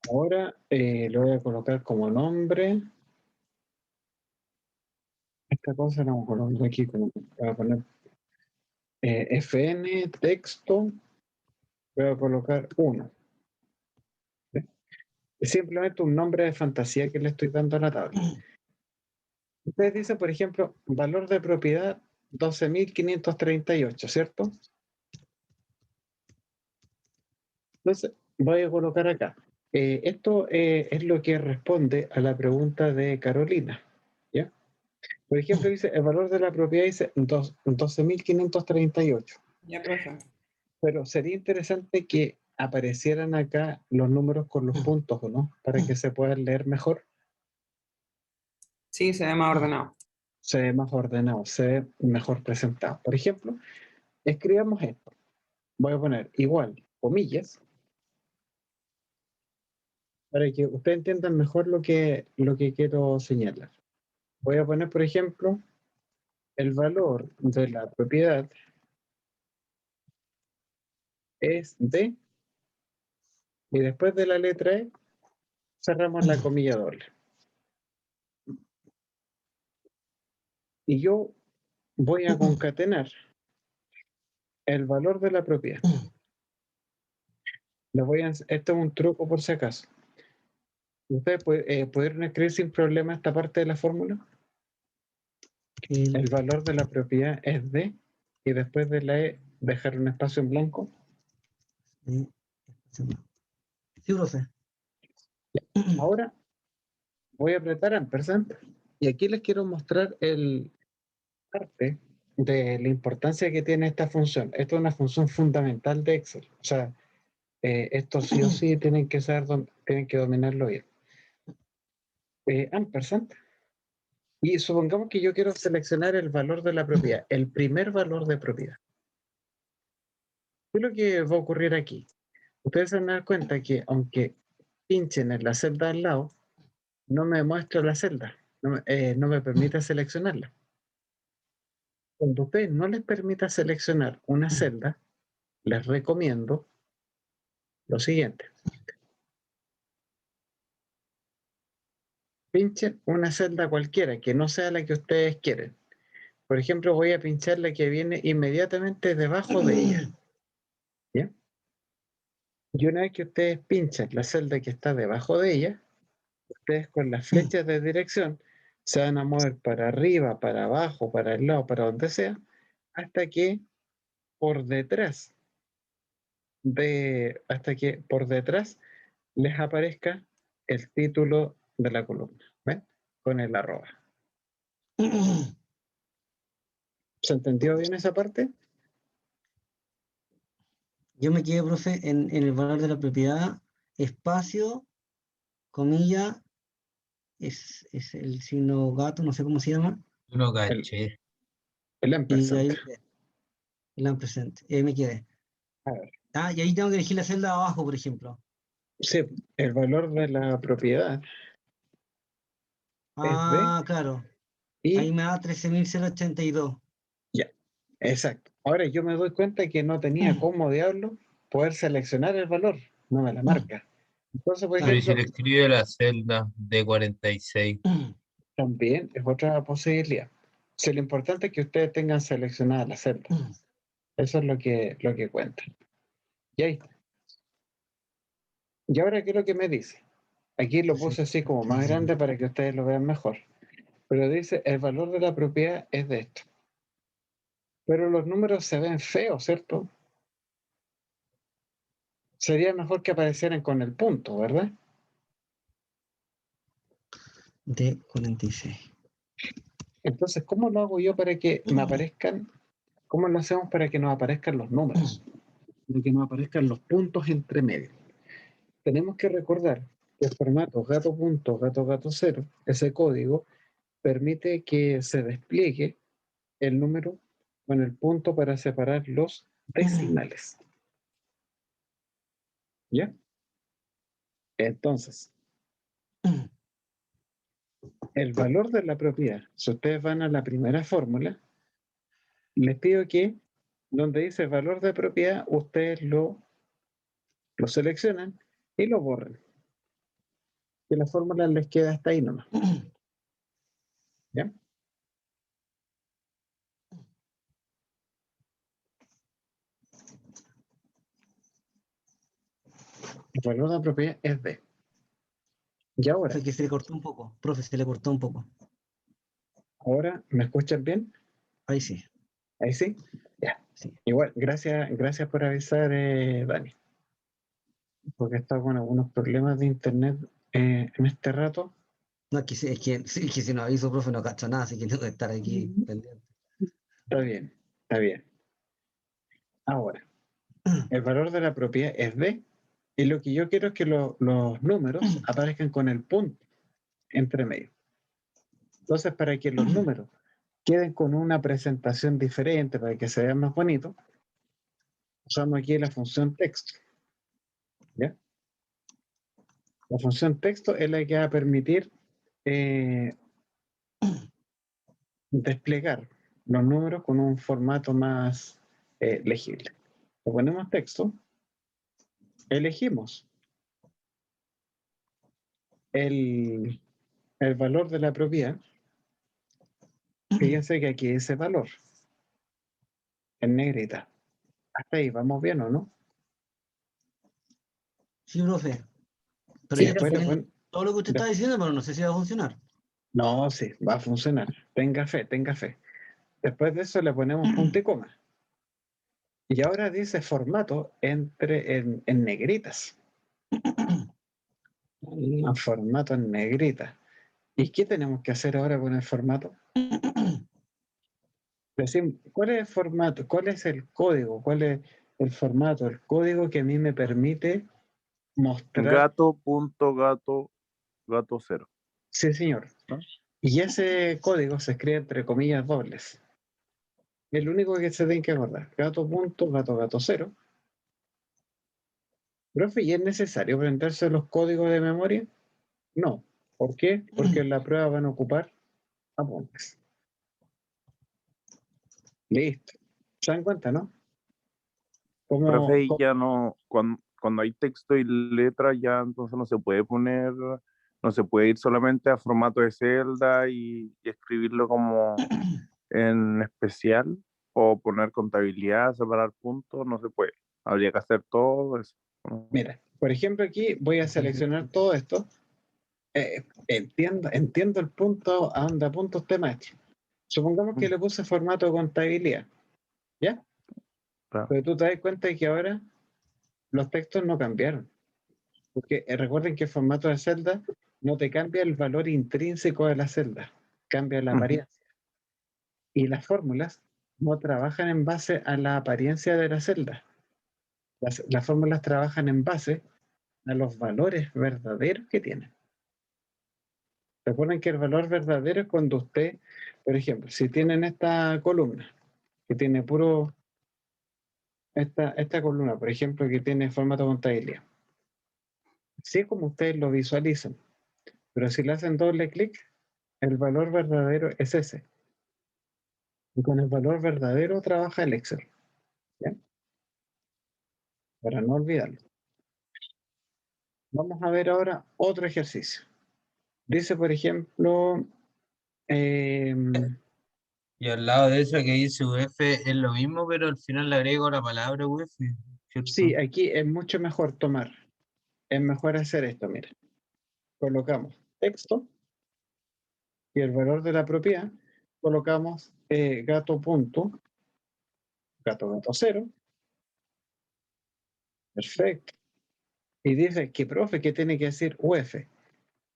Ahora le voy a colocar como nombre. Esta cosa la vamos a colocar aquí como, voy a poner FN, texto, voy a colocar 1. ¿Sí? Es simplemente un nombre de fantasía que le estoy dando a la tabla. Ustedes dicen, por ejemplo, valor de propiedad 12.538, ¿cierto? Entonces, voy a colocar acá. Esto es lo que responde a la pregunta de Carolina. ¿Ya? Por ejemplo, dice, el valor de la propiedad dice 12.538. Ya, profe. Pero sería interesante que aparecieran acá los números con los puntos, ¿o no? Para que se puedan leer mejor. Sí, se ve más ordenado. Se ve más ordenado, se ve mejor presentado. Por ejemplo, escribamos esto. Voy a poner igual, comillas, para que ustedes entiendan mejor lo que quiero señalar. Voy a poner, por ejemplo, el valor de la propiedad es de, y después de la letra E, cerramos la comilla doble. Y yo voy a concatenar el valor de la propiedad. Esto es un truco por si acaso. ¿Ustedes pudieron escribir sin problema esta parte de la fórmula? El valor de la propiedad es de, y después de la E, dejar un espacio en blanco. Sí, profe. Ahora voy a apretar ampersand y aquí les quiero mostrar el parte de la importancia que tiene esta función. Esto es una función fundamental de Excel. O sea, esto sí o sí tienen que saber, tienen que dominarlo bien. Ampersand. Y supongamos que yo quiero seleccionar el valor de la propiedad, el primer valor de propiedad. ¿Qué es lo que va a ocurrir aquí? Ustedes se van a dar cuenta que aunque pinchen en la celda al lado, no me muestra la celda, no me permite seleccionarla. Cuando a ustedes no les permita seleccionar una celda, les recomiendo lo siguiente. Pinchen una celda cualquiera, que no sea la que ustedes quieren. Por ejemplo, voy a pinchar la que viene inmediatamente debajo de ella. ¿Ya? Y una vez que ustedes pinchen la celda que está debajo de ella, Ustedes con las flechas de dirección se van a mover para arriba, para abajo, para el lado, para donde sea, hasta que por detrás hasta que por detrás les aparezca el título de la columna, ¿ven? Con el arroba. ¿Se entendió bien esa parte? Yo me quedé, profe, en el valor de la propiedad, espacio, comilla, es el signo gato, no sé cómo se llama, No El, caché. el y ampersand. ahí el ampersand, y ahí me quedé. A ver, Ah, y ahí tengo que elegir la celda de abajo, por ejemplo. sí, el valor de la propiedad es de Ah, claro, ahí y me da 13.082. ya, exacto. Ahora yo me doy cuenta que no tenía cómo diablo poder seleccionar el valor, no me la marca. Entonces, por Pero Claro. ¿y si ejemplo, le escribe la celda de 46? también es otra posibilidad. Si lo importante es que ustedes tengan seleccionada la celda. Eso es lo que cuenta. Y ahí está. Y ahora, ¿qué es lo que me dice? Aquí lo puse así como más grande para que ustedes lo vean mejor. Pero dice, el valor de la propiedad es de esto. Pero los números se ven feos, ¿cierto? Sería mejor que aparecieran con el punto, ¿verdad? De 46. Entonces, ¿cómo lo hago yo para que me aparezcan? ¿Cómo lo hacemos para que nos aparezcan los números? Para que nos aparezcan los puntos entre medio. Tenemos que recordar que el formato gato.gato.gato0, ese código, permite que se despliegue el número con el punto para separar los decimales. ¿Ya? Entonces, el valor de la propiedad, si ustedes van a la primera fórmula, les pido que donde dice valor de propiedad, ustedes lo seleccionan y lo borren. Que la fórmula les queda hasta ahí nomás. ¿Ya? El valor de la propiedad es B. Y ahora, Profe, que se le cortó un poco. Profe, se le cortó un poco. ¿me escuchan bien? Ahí sí, Ahí sí. Ya. sí. Igual, gracias por avisar, Dani. Porque he estado con algunos problemas de internet en este rato. No, es que si no aviso, profe, no cacho nada, así que tengo que estar aquí pendiente. Está bien, está bien. Ahora, el valor de la propiedad es B y lo que yo quiero es que los números aparezcan con el punto entre medio. Entonces, para que los números queden con una presentación diferente, para que se vean más bonitos, usamos aquí la función texto. ¿Ya? La función texto es la que va a permitir desplegar los números con un formato más legible. Le ponemos texto, elegimos el valor de la propiedad. Fíjense que aquí dice valor en negrita. Hasta ahí, ¿vamos bien o no? Sí, profe. Pero Y ya está después le poniendo ponen... todo lo que usted está diciendo, pero no sé si va a funcionar. No, sí, va a funcionar. Tenga fe, tenga fe. Después de eso le ponemos punto y coma. Y ahora dice formato en negritas. Un formato en negrita. ¿Y qué tenemos que hacer ahora con el formato? Decimos, ¿cuál es el formato? ¿Cuál es el código? ¿Cuál es el formato? El código que a mí me permite mostrar. Gato.gato.gato0. Sí, señor. ¿No? Y ese código se escribe entre comillas dobles. El único que se tiene que acordar. Gato.gato.gato0. Profe, ¿y es necesario aprenderse los códigos de memoria? No. ¿Por qué? Porque en la prueba van a ocupar apuntes. Listo. ¿Se dan cuenta, no? Profe, y ¿Cómo? ya no, cuando hay texto y letra, ya entonces no se puede poner, no se puede ir solamente a formato de celda y escribirlo como en especial, o poner contabilidad, separar puntos, no se puede. Habría que hacer todo eso, ¿no? Mira, por ejemplo, aquí voy a seleccionar todo esto Entiendo el punto a donde apunta usted, maestro. Supongamos que le puse formato de contabilidad, ¿ya? Claro. Pero tú te das cuenta de que ahora los textos no cambiaron. Porque recuerden que el formato de celda no te cambia el valor intrínseco de la celda, cambia la Ujú. apariencia. Y las fórmulas no trabajan en base a la apariencia de la celda. Las fórmulas trabajan en base a los valores verdaderos que tienen. Recuerden que el valor verdadero es cuando usted, por ejemplo, si tienen esta columna, que tiene puro, esta columna, por ejemplo, que tiene formato contabilidad. Sí es como ustedes lo visualizan, pero si le hacen doble clic, el valor verdadero es ese. Y con el valor verdadero trabaja el Excel. ¿Ya? Para no olvidarlo. Vamos a ver ahora otro ejercicio. Dice, por ejemplo, Y al lado de eso que dice UF es lo mismo, pero al final le agrego la palabra UF, ¿cierto? sí, aquí es mucho mejor tomar. Es mejor hacer esto, mira. Colocamos texto y el valor de la propiedad, colocamos gato punto, gato cero. Perfecto. Y dice que, profe, ¿qué tiene que decir UF?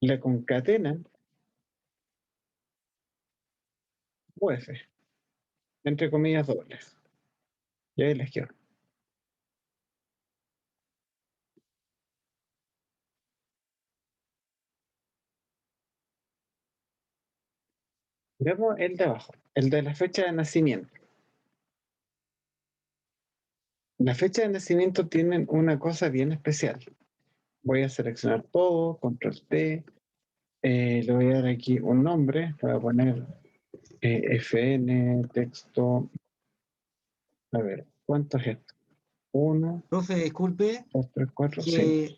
Le concatenan UF, entre comillas dobles. Y ahí la izquierda. Vemos el de abajo, el de la fecha de nacimiento. La fecha de nacimiento tienen una cosa bien especial. Voy a seleccionar todo, control T, le voy a dar aquí un nombre, le voy a poner FN, texto. A ver, ¿cuánto es esto? 1, Profe, disculpe, 2, 3, 4, 5. que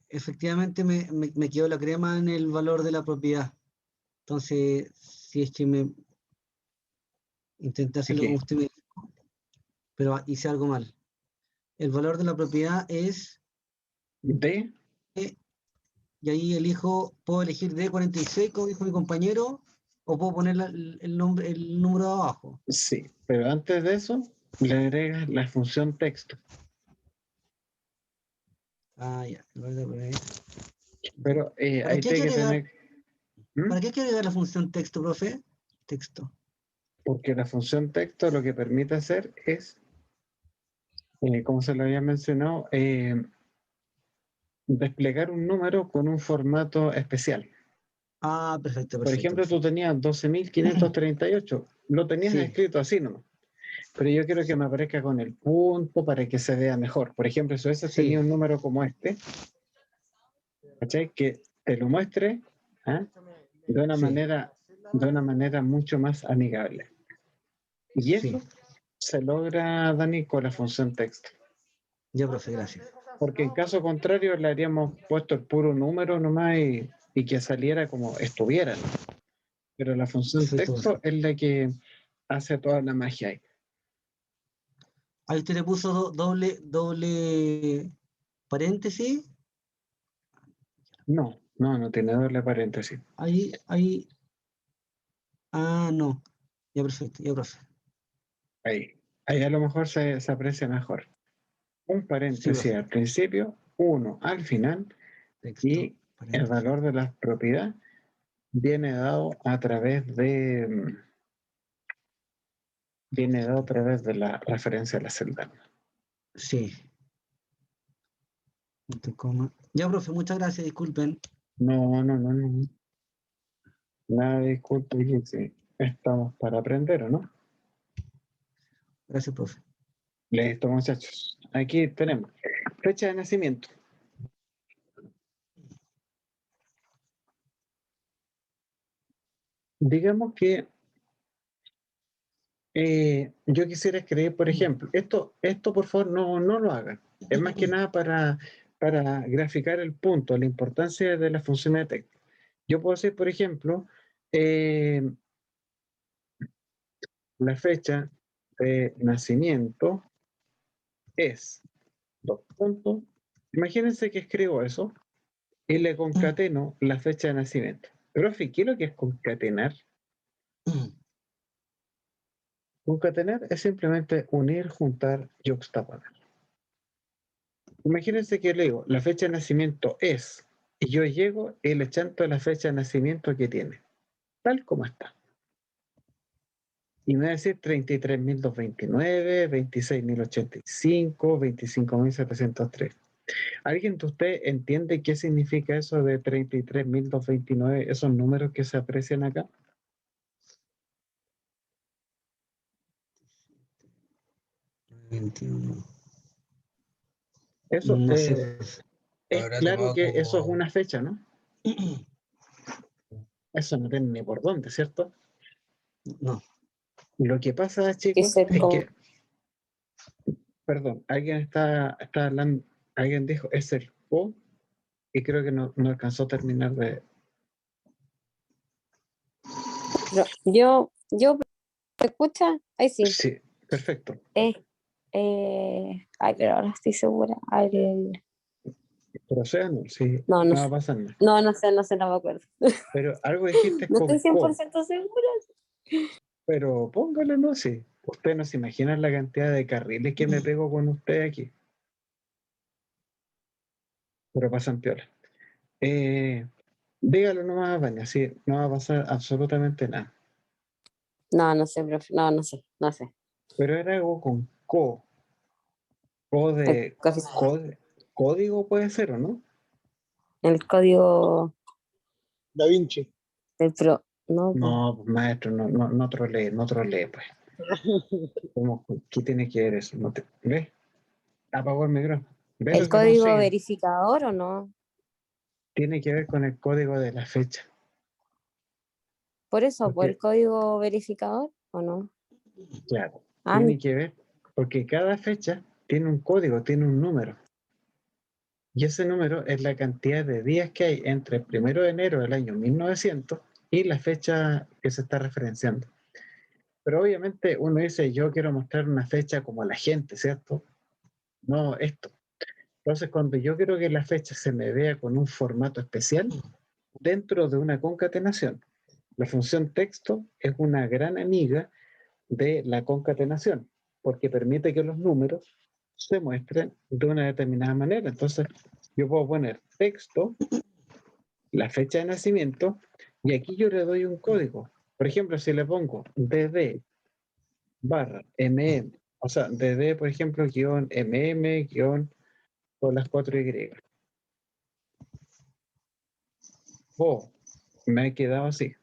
efectivamente me quedó la crema en el valor de la propiedad. Entonces, si es que me intenté hacerlo como Aquí, usted me dijo, pero hice algo mal. El valor de la propiedad es, D, y ahí elijo, puedo elegir D46, como dijo mi compañero, o puedo poner el nombre, el número de abajo. sí, pero antes de eso le agregas la función texto. Ah, ya. Pero ¿Para ahí qué hay que tiene que agregar, tener, ¿Mm? para qué hay que agregar la función texto, profe? Texto. Porque la función texto lo que permite hacer es, como se lo había mencionado, desplegar un número con un formato especial. Ah, perfecto, Por perfecto, ejemplo, tú perfecto. tenías 12.538, lo tenías Sí, escrito así nomás, pero yo quiero que me aparezca con el punto para que se vea mejor. Por ejemplo, si hubiese sí. tenido un número como este, ¿cachai? Que te lo muestre, ¿ah? de una Sí, manera mucho más amigable. Y sí. eso se logra, Dani, con la función texto. Ya, profe, gracias. Porque en caso contrario le habríamos puesto el puro número nomás y que saliera como estuviera, ¿no? Pero la función Perfecto, profe. texto es la que hace toda la magia ahí. Ahí usted le puso doble paréntesis. No tiene doble paréntesis. Ahí. Ah, no. Ya, perfecto, ya, profe. Ahí a lo mejor se aprecia mejor. Un Sí, paréntesis profe. al principio, uno al final, Texto, y el paréntesis. valor de la propiedad viene dado a través de la referencia a la celda. Sí. Punto, coma. Ya, profe, muchas gracias, disculpen. No. Nada, disculpe, que sí, estamos para aprender, ¿o no? Gracias, profe. Listo, muchachos. Aquí tenemos fecha de nacimiento. Digamos que yo quisiera escribir, por ejemplo, esto por favor no lo hagan. Es más que nada para graficar el punto, la importancia de la función de texto. Yo puedo decir, por ejemplo, la fecha de nacimiento es dos puntos. Imagínense que escribo eso y le concateno la fecha de nacimiento. Profe, ¿qué es lo que es concatenar? Concatenar es simplemente unir, juntar, yuxtaponer. Imagínense que le digo, la fecha de nacimiento es, y yo llego y le chanto la fecha de nacimiento que tiene, tal como está. Y me va a decir 33.229, 26.085, 25.703. ¿Alguien de ustedes entiende qué significa eso de 33.229, esos números que se aprecian acá? Eso No sé, profe. es Habrá claro tomado que eso es como una fecha, ¿no? Eso no tiene ni por dónde, ¿cierto? No. Lo que pasa, chicos, Dice es como que, perdón, alguien está hablando, alguien dijo, es el O, y creo que no alcanzó a terminar de... yo, ¿me escucha? Ahí sí. Sí, perfecto. Ay, pero ahora estoy segura. A ver, Pero o sea, no, sí, no, no va a pasar nada. no sé, no me acuerdo. Pero algo dijiste No con estoy co, 100% segura. pero póngalo, ¿no? Sí. Usted no se imagina la cantidad de carriles que me pego con usted aquí. Pero pasan piola. Dígalo nomás, Vania, sí, no va a pasar absolutamente nada. No sé, profe. No sé. Pero era algo con co, co El, de, coefici- código puede ser, ¿o no? el código Da Vinci. del pro. No, pues. No, pues, maestro, no trolee, pues. ¿Qué tiene que ver eso? ¿Ves? Apagó el micrófono. ¿Ves lo ¿El que código consigue? verificador o no? Tiene que ver con el código de la fecha. Por eso, ¿por el Porque, código verificador o no? claro, Ah, tiene que ver, porque cada fecha tiene un código, tiene un número. Y ese número es la cantidad de días que hay entre el 1 de enero del año 1900 y la fecha que se está referenciando. Pero obviamente uno dice, yo quiero mostrar una fecha como a la gente, ¿cierto? No esto. Entonces, cuando yo quiero que la fecha se me vea con un formato especial, dentro de una concatenación, la función texto es una gran amiga de la concatenación, porque permite que los números se muestren de una determinada manera. Entonces, yo puedo poner texto, la fecha de nacimiento, y aquí yo le doy un código. Por ejemplo, si le pongo dd barra mm, o sea, dd, por ejemplo, guión mm, guión con las 4y. Me ha quedado así.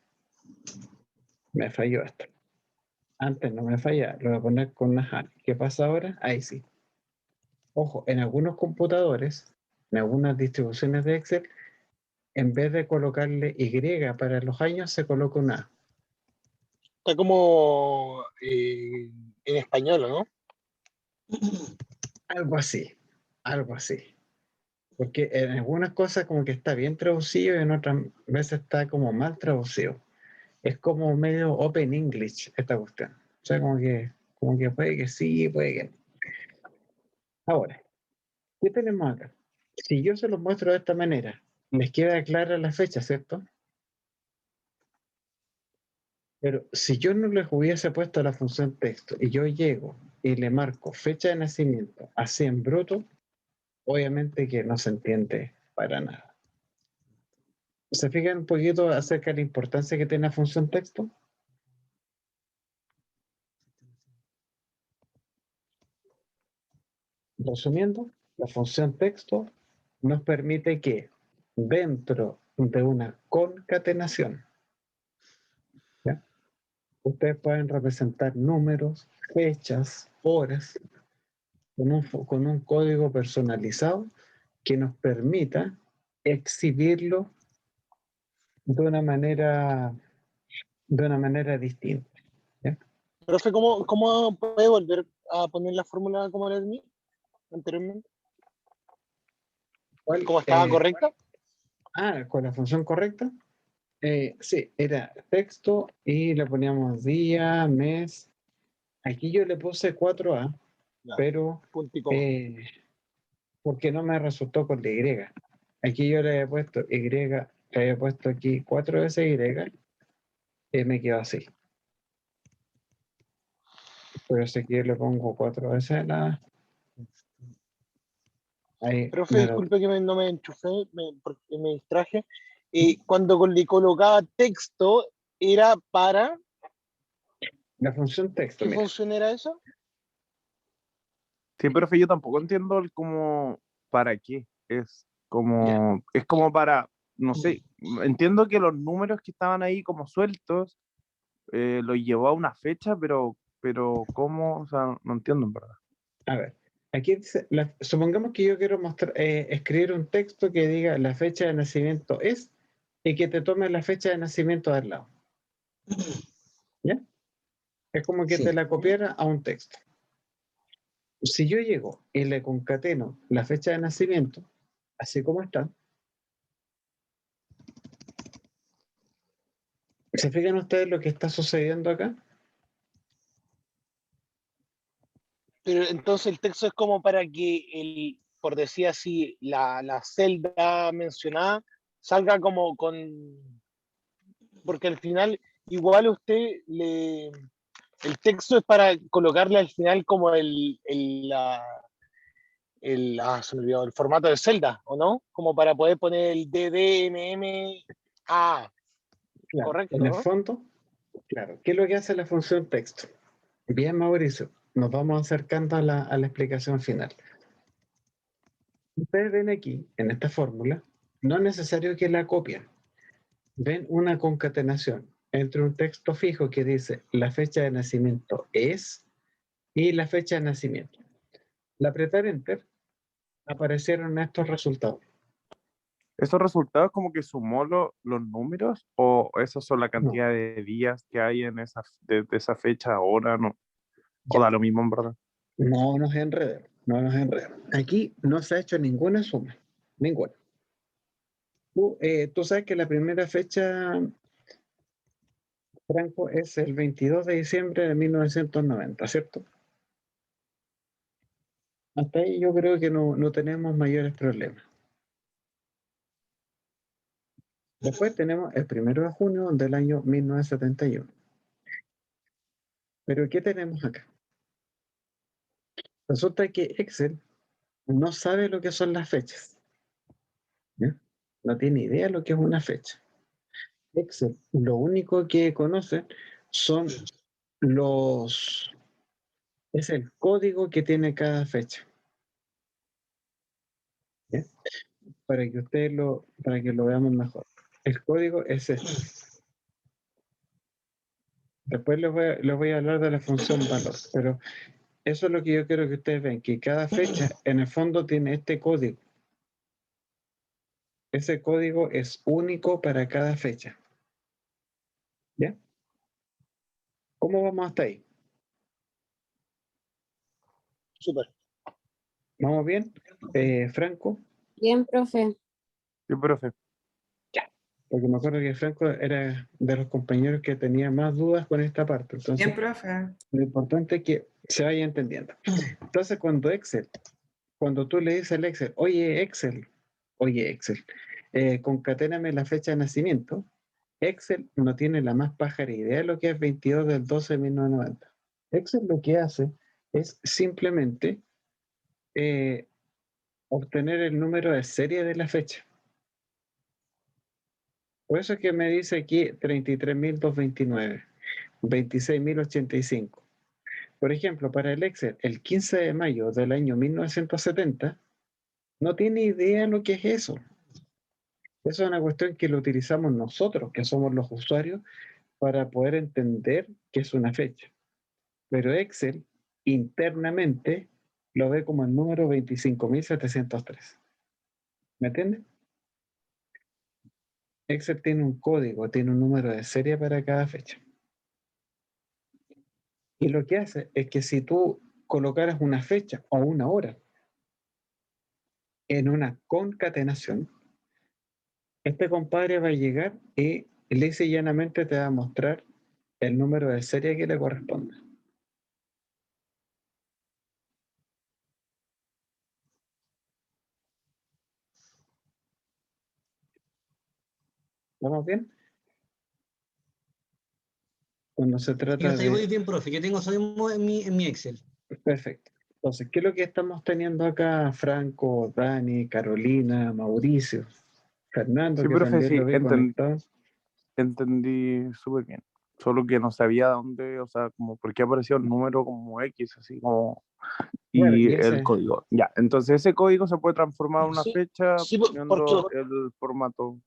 Me falló esto. Antes no me falla, lo voy a poner con una HAN. ¿Qué pasa ahora? Ahí sí. Ojo, en algunos computadores, en algunas distribuciones de Excel, en vez de colocarle Y para los años, se coloca una A. Está como en español, ¿no? Algo así, algo así. Porque en algunas cosas como que está bien traducido y en otras veces está como mal traducido. Es como medio open English esta cuestión. O sea, como que puede que sí, puede que no. Ahora, ¿qué tenemos acá? Si yo se los muestro de esta manera, les queda clara la fecha, ¿cierto? Pero si yo no les hubiese puesto la función texto y yo llego y le marco fecha de nacimiento así en bruto, obviamente que no se entiende para nada. ¿Se fijan un poquito acerca de la importancia que tiene la función texto? Resumiendo, la función texto nos permite que dentro de una concatenación, ¿ya?, ustedes pueden representar números, fechas, horas, con un código personalizado que nos permita exhibirlo de una manera distinta. ¿Ya? Profe, ¿cómo puede volver a poner la fórmula como era anteriormente? ¿Cuál, ¿Cómo estaba correcta? con la función correcta. Sí, era texto y le poníamos día, mes. Aquí yo le puse 4A, Ya, pero punto y coma. porque no me resultó con la Y. Aquí yo le había puesto Y, le había puesto aquí 4 veces Y, y me quedó así. Por eso aquí yo le pongo 4 veces la... Ahí Profe, me lo- disculpe que no me enchufé porque me distraje. Cuando le colocaba texto, ¿era para la función texto, qué mira. función era eso? Sí, profe, yo tampoco entiendo el cómo, para qué. Ya. Es como para, no sé, entiendo que los números que estaban ahí como sueltos, los llevó a una fecha, pero ¿cómo? O sea, no entiendo en verdad. A ver, aquí dice, supongamos que yo quiero mostrar, escribir un texto que diga la fecha de nacimiento es y que te tome la fecha de nacimiento al lado. ¿Ya? Es como que te Sí. la copiara a un texto. Si yo llego y le concateno la fecha de nacimiento, así como está, ¿se fijan ustedes lo que está sucediendo acá? Pero entonces el texto es como para que por decir así, la celda mencionada salga como con, porque al final igual el texto es para colocarle al final como se me olvidó, el formato de celda, ¿o no? Como para poder poner el DDMMA, Claro, en correcto, el ¿no? fondo, claro. ¿Qué es lo que hace la función texto? Bien, Mauricio, nos vamos acercando a la explicación final. Ustedes ven aquí, en esta fórmula, no es necesario que la copien. Ven una concatenación entre un texto fijo que dice la fecha de nacimiento es y la fecha de nacimiento. Al apretar Enter, aparecieron estos resultados. ¿Esos resultados como que sumó los números o esos son la No, cantidad de días que hay en de esa fecha ahora? No, o ya. da lo mismo en verdad. No nos enredemos, no nos enredemos. Aquí no se ha hecho ninguna suma, ninguna. Tú sabes que la primera fecha, Franco, es el 22 de diciembre de 1990, ¿cierto? Hasta ahí yo creo que no tenemos mayores problemas. Después tenemos el 1 de junio del año 1971. Pero ¿qué tenemos acá? Resulta que Excel no sabe lo que son las fechas. ¿Ya? No tiene idea de lo que es una fecha. Excel lo único que conoce son los... es el código que tiene cada fecha. ¿Ya? Para que lo veamos mejor. El código es este. Después les voy a hablar de la función valor, pero eso es lo que yo quiero que ustedes vean, que cada fecha en el fondo tiene este código. Ese código es único para cada fecha. ¿Ya? ¿Cómo vamos hasta ahí? Súper. ¿Vamos bien? Franco, Bien, profe. Sí, profe. porque me acuerdo que Franco era de los compañeros que tenía más dudas con esta parte. Entonces, Bien, profe. lo importante es que se vaya entendiendo. Entonces, cuando tú le dices al Excel, oye Excel, concaténame la fecha de nacimiento, Excel no tiene la más pájara idea de lo que es 22 del 12 de 1990. Excel lo que hace es simplemente obtener el número de serie de la fecha. Por eso es que me dice aquí 33.229, 26.085. Por ejemplo, para el Excel, el 15 de mayo del año 1970, no tiene idea lo que es eso. Eso es una cuestión que lo utilizamos nosotros, que somos los usuarios, para poder entender qué es una fecha. Pero Excel internamente lo ve como el número 25.703. ¿Me entiendes? Excel tiene un código, tiene un número de serie para cada fecha. Y lo que hace es que si tú colocaras una fecha o una hora en una concatenación, este compadre va a llegar y lisa y llanamente te va a mostrar el número de serie que le corresponde. ¿Vamos bien? Cuando se Yo trata hasta ahí voy de... bien, profe. Yo tengo eso mismo en mi Excel. Perfecto. Entonces, ¿qué es lo que estamos teniendo acá? Franco, Dani, Carolina, Mauricio, Fernando, Sí, que profe, también sí, lo vi conectado. entendí súper bien. Solo que no sabía dónde, o sea, como por qué aparecía un número como X, así como, Claro, y y el ese, código. Ya, entonces ese código se puede transformar en una Sí, fecha sí, porque, poniendo el formato.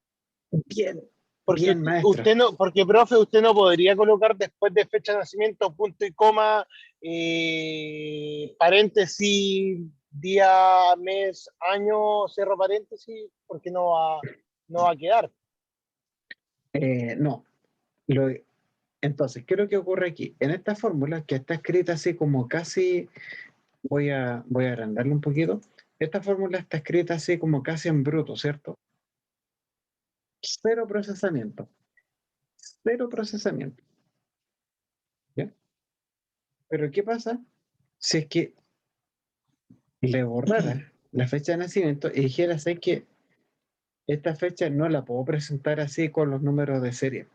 bien, porque bien, maestro. usted no, porque profe, usted no podría colocar después de fecha de nacimiento, punto y coma, paréntesis, día, mes, año, cierro paréntesis, porque no va a quedar. No, lo, entonces, ¿qué es lo que ocurre aquí? En esta fórmula, que está escrita así como casi, voy a agrandarlo un poquito, esta fórmula está escrita así como casi en bruto, ¿cierto? Cero procesamiento, cero procesamiento, ¿ya? Pero ¿qué pasa si es que le borrara la fecha de nacimiento y dijera, sé que esta fecha no la puedo presentar así con los números de serie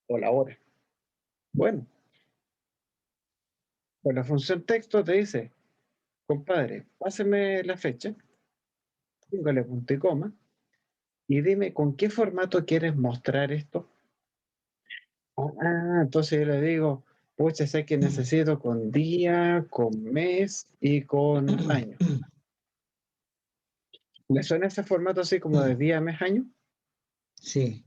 o la hora? Bueno, pues la función texto te dice, compadre, páseme la fecha, póngale punto y coma, y dime con qué formato quieres mostrar esto. Entonces yo le digo, pucha, sé que necesito con día, con mes y con año. ¿Le suena ese formato así como de día, mes, año? Sí.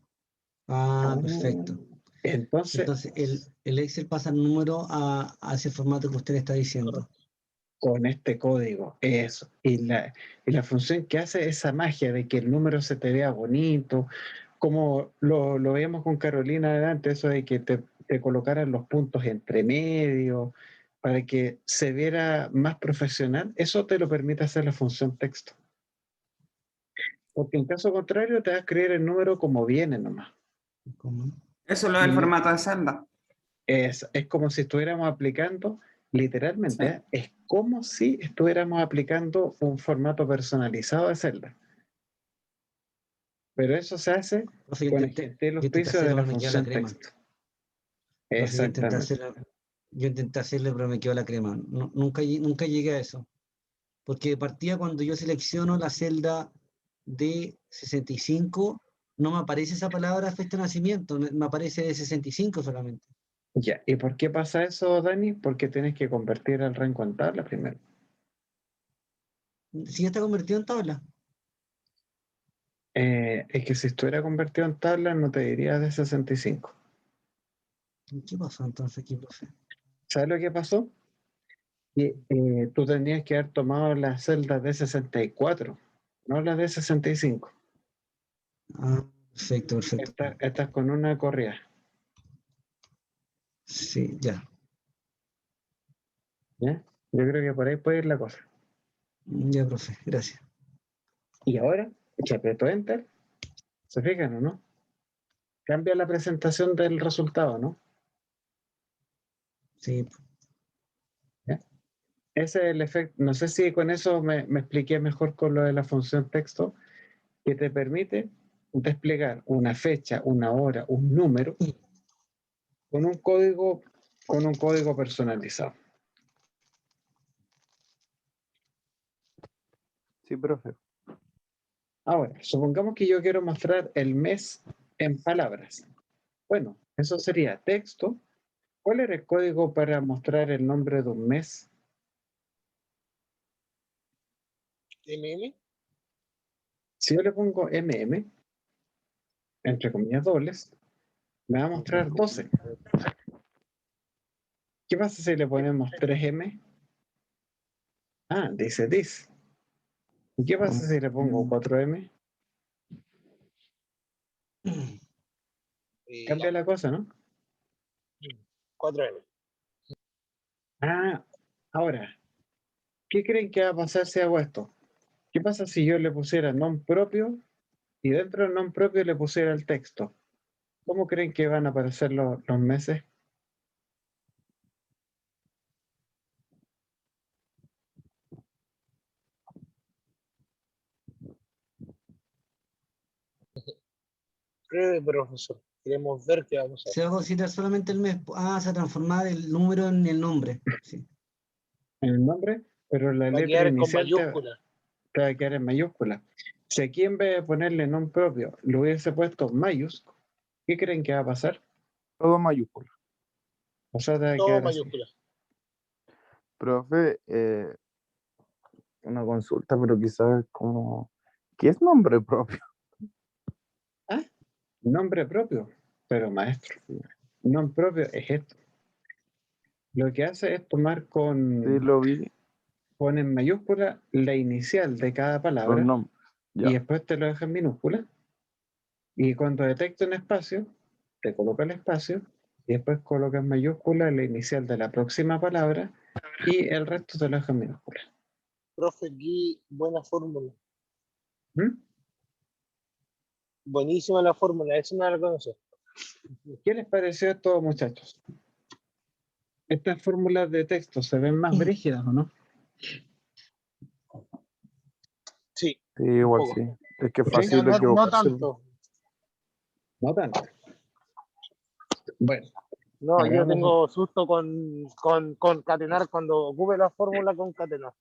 Ah, Perfecto. entonces, Entonces, el Excel pasa el número a ese formato que usted está diciendo. con este código, eso. Y la función que hace esa magia de que el número se te vea bonito, como lo veíamos con Carolina adelante, eso de que te colocaran los puntos entre medio, para que se viera más profesional, eso te lo permite hacer la función texto. Porque en caso contrario te va a escribir el número como viene nomás. ¿Cómo? Eso es lo Y del formato de celda. es como si estuviéramos aplicando, literalmente, Sí. es como si estuviéramos aplicando un formato personalizado de celda. Pero eso se hace Profe, con el gentil yo intenté auspicio de hacerlo, la pero me quedó la función crema. texto. Profe, Exactamente. yo intenté hacerlo, pero me quedó la crema. Nunca llegué a eso. Porque de partida, cuando yo selecciono la celda de 65, no me aparece esa palabra fecha de nacimiento, me aparece de 65 solamente. Ya, ¿y por qué pasa eso, Dani? Porque tienes que convertir el rango en tabla primero. Si ya está convertido en tabla. Es que si estuviera convertido en tabla no te diría de 65. ¿Qué pasó entonces aquí, profe? ¿Sabes lo que pasó? Que tú tenías que haber tomado las celdas de 64, no las de 65. Ah, perfecto, perfecto. Estás con una corrida. Sí, ya. ¿Ya? Yo creo que por ahí puede ir la cosa. Ya, profe, gracias. Y ahora, que aprieto Enter, ¿se fijan o no? Cambia la presentación del resultado, ¿no? Sí, ¿Ya? Ese es el efecto. No sé si con eso me expliqué mejor con lo de la función texto, que te permite desplegar una fecha, una hora, un número con con un código personalizado. Sí, profe. Ahora, supongamos que yo quiero mostrar el mes en palabras. Bueno, eso sería texto. ¿Cuál era el código para mostrar el nombre de un mes? MM, Si yo le pongo entre comillas dobles, me va a mostrar 12. ¿Qué pasa si le ponemos 3M? Dice this. ¿Y qué pasa si le pongo 4M? ya, Cambia la cosa, ¿no? 4M. Ahora, ¿qué creen que va a pasar si hago esto? ¿Qué pasa si yo le pusiera nom propio y dentro del nom propio le pusiera el texto? ¿Cómo creen que van a aparecer los meses? Pruebe, profesor. Queremos ver qué vamos a hacer. Se va a considerar solamente el mes. Ah, se va a transformar el número en el nombre. Sí. En el nombre, pero la Va a letra quedar con inicial mayúscula. te va a quedar en mayúscula. Si aquí en vez de ponerle nombre propio, lo hubiese puesto mayúscula, ¿qué creen que va a pasar? Todo mayúscula. O sea, te va a Todo quedar así. mayúscula. Profe, una consulta, pero quizás como... ¿Qué es nombre propio? Nombre propio, pero maestro. Nombre propio es esto. Lo que hace es tomar Sí, con lo vi, pone en mayúscula la inicial de cada los palabra nombres. Ya. y después te lo deja en minúscula. Y cuando detecta un espacio, te coloca el espacio y después coloca en mayúscula la inicial de la próxima palabra y el resto te lo deja en minúscula. Profe, aquí buena fórmula. ¿Mm? Buenísima la fórmula, eso no la conoce. ¿Qué les pareció esto, muchachos? ¿Estas fórmulas de texto se ven más brígidas o no? Sí, Sí, igual poco. sí. Es que es ¿Sí? fácil no equivocarse. tanto. No tanto. Bueno, No, yo hagamos tengo susto con concatenar cuando ocupe la fórmula concatenar.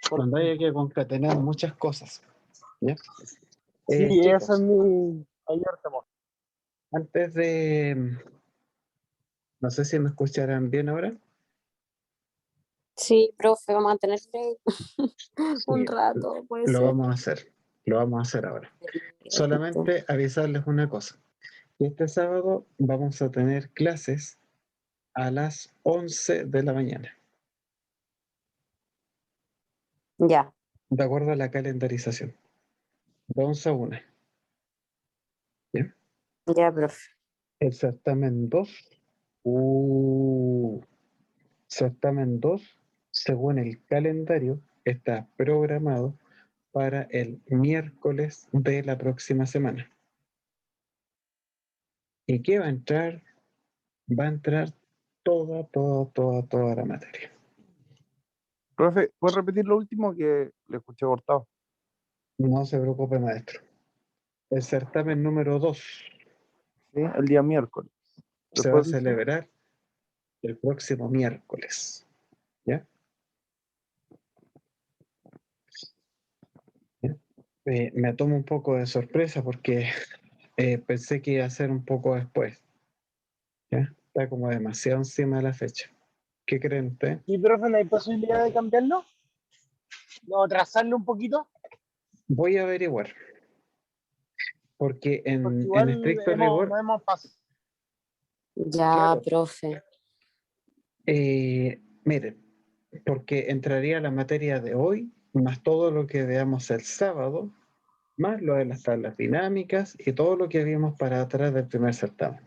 cuando haya que concatenar muchas cosas. ¿Ya? Sí, Chicos, ese es mi mayor temor. antes de... No sé si me escucharán bien ahora. Sí, profe, vamos a tener que un Sí, rato, puede lo ser. vamos a hacer. Lo vamos a hacer ahora. Solamente avisarles una cosa. Este sábado vamos a tener clases a las 11 de la mañana, Ya, de acuerdo a la calendarización. De 11 a 1. ¿Ya? ya, profe. El certamen 2. Certamen 2, según el calendario, está programado para el miércoles de la próxima semana. ¿Y qué va a entrar? Va a entrar toda la materia. Profe, ¿puedes repetir lo último que le escuché cortado? No se preocupe, maestro. El certamen número 2 Sí, el día miércoles. se va a Después dice, celebrar el próximo miércoles. ¿Ya? ¿Ya? Me tomo un poco de sorpresa porque pensé que iba a ser un poco después. ¿Ya? Está como demasiado encima de la fecha. ¿Qué creen ustedes? ¿Y profe, no hay posibilidad de cambiarlo? ¿No atrasarlo un poquito? Voy a averiguar. Porque Porque en igual estricto rigor, no hemos pasado. Ya, claro, profe. miren, porque entraría la materia de hoy, más todo lo que veamos el sábado, más lo de las tablas dinámicas y todo lo que vimos para atrás del primer certamen.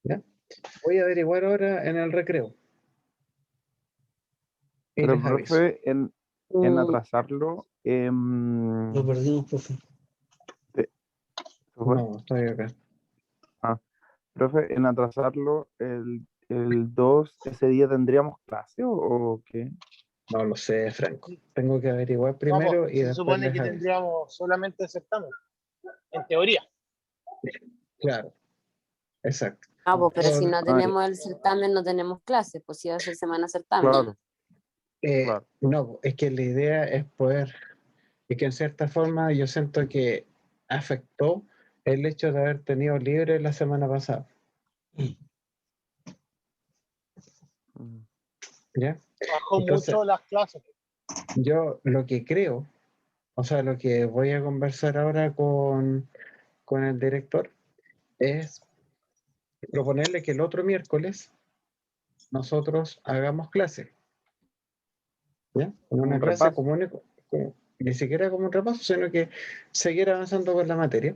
¿Ya? Voy a averiguar ahora en el recreo. Y pero les aviso. profe, en Mm, atrasarlo, Lo perdimos, profe. ¿se fue? No, estoy acá. Profe, en atrasarlo, el 2, ¿ese día tendríamos clase o qué? No lo sé, Franco. Tengo que averiguar No, primero pues, y se después supone les que aviso. tendríamos solamente certamen, en teoría. Claro, exacto. Ah, pues, pero si Todo- no Ah, ya, tenemos el certamen, no tenemos clases, pues si va a ser semana certamen. claro, claro. no, es que la idea es poder, y que en cierta forma yo siento que afectó el hecho de haber tenido libre la semana pasada. Mm. ¿Ya? Bajó Entonces, mucho las clases. yo lo que creo, o sea, lo que voy a conversar ahora con el director es proponerle que el otro miércoles nosotros hagamos clase, ¿ya? Una Un clase repaso. común, ni siquiera como un repaso, sino que seguir avanzando con la materia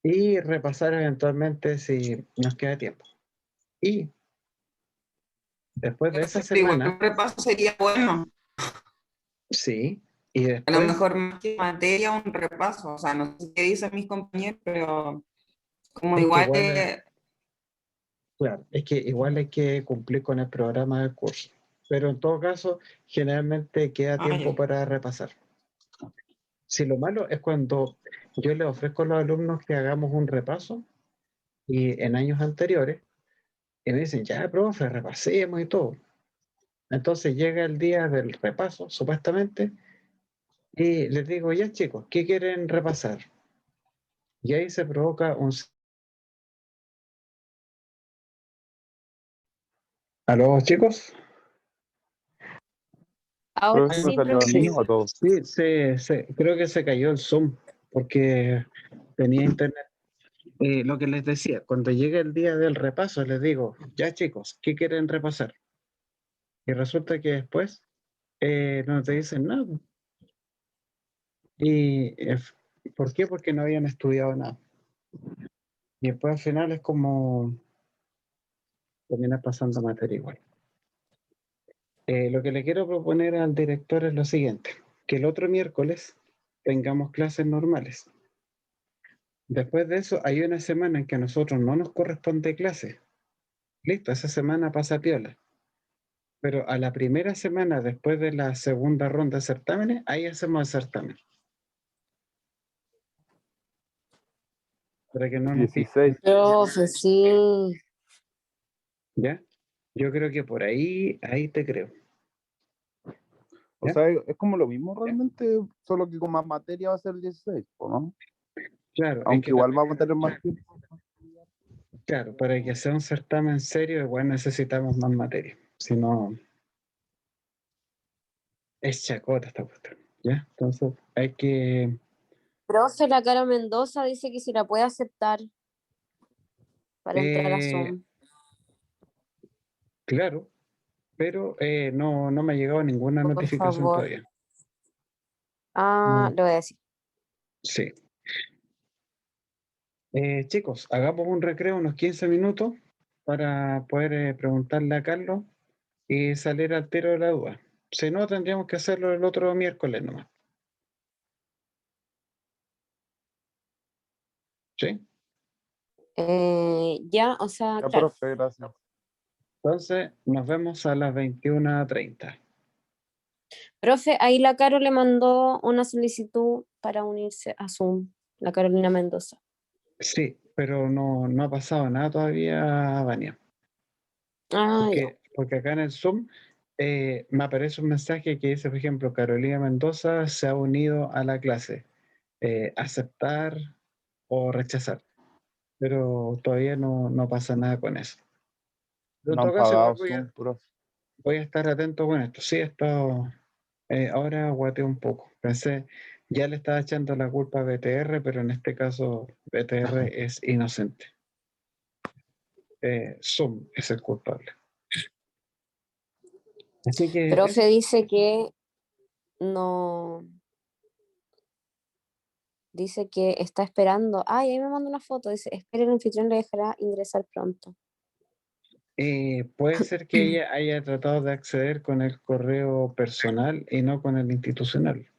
y repasar eventualmente si nos queda tiempo. Y después de esa Pero igual semana, un repaso sería bueno. sí, y A lo después, mejor más que materia, un repaso. O sea, no sé qué dicen mis compañeros, pero como es que igual igual, claro, es que igual hay que cumplir con el programa del curso. Pero en todo caso, generalmente queda tiempo ya. para repasar. Si lo malo es cuando yo les ofrezco a los alumnos que hagamos un repaso y en años anteriores, y me dicen, ya, profe, repasemos y todo. Entonces llega el día del repaso, supuestamente, y les digo, ya chicos, ¿qué quieren repasar? Y ahí se provoca un... ¿Aló, chicos? Ahora Profesor, sí, salió a mí profe. o a todos. Sí, creo que se cayó el Zoom porque tenía internet. Lo que les decía, cuando llegue el día del repaso, les digo, ya chicos, ¿qué quieren repasar? Y resulta que después no te dicen nada. ¿Y por qué? Porque no habían estudiado nada. Y después al final es como termina pasando materia igual. Lo que le quiero proponer al director es lo siguiente, que el otro miércoles tengamos clases normales. Después de eso hay una semana en que a nosotros no nos corresponde clase. Listo, esa semana pasa piola. Pero a la primera semana después de la segunda ronda de certámenes, ahí hacemos el certamen. Para que no nos pidan, 16. Profe, sí. ¿ya? Yo creo que por ahí te creo. O ¿Ya? sea, es como lo mismo realmente, solo que con más materia va a ser el 16, ¿o no? Claro, es Aunque que igual vamos a tener más tiempo. claro, para que sea un certamen serio, igual necesitamos más materia. Si no, es chacota esta cuestión. ¿Ya? Entonces hay que... Profe, la Cara Mendoza dice que si la puede aceptar para entrar a eh, Zoom. claro, pero no me ha llegado ninguna Por notificación favor. todavía. Ah, Mm, lo voy a decir. sí. Chicos, hagamos un recreo unos 15 minutos para poder preguntarle a Carlos y salir al tiro de la duda. Si no, tendríamos que hacerlo el otro miércoles nomás. ¿Sí? Ya, o sea, Ya, claro. profe, gracias. Entonces, nos vemos a las 21:30. Profe, ahí la Caro le mandó una solicitud para unirse a Zoom, la Carolina Mendoza. Sí, pero no ha pasado nada todavía, Vania. Ah, ya. Porque acá en el Zoom me aparece un mensaje que dice, por ejemplo, Carolina Mendoza se ha unido a la clase. Aceptar o rechazar. Pero todavía no pasa nada con eso. Pero en No todo han caso, igual pagado Zoom, profe. voy a estar atento con esto. Sí, he estado, ahora guateo un poco. Pensé, ya le estaba echando la culpa a BTR, pero en este caso BTR es inocente. Zoom es el culpable. Así que Profe dice que no. Dice que está esperando. Ay, ahí me manda una foto. Dice, espera, el anfitrión le dejará ingresar pronto. puede ser que ella haya tratado de acceder con el correo personal y no con el institucional.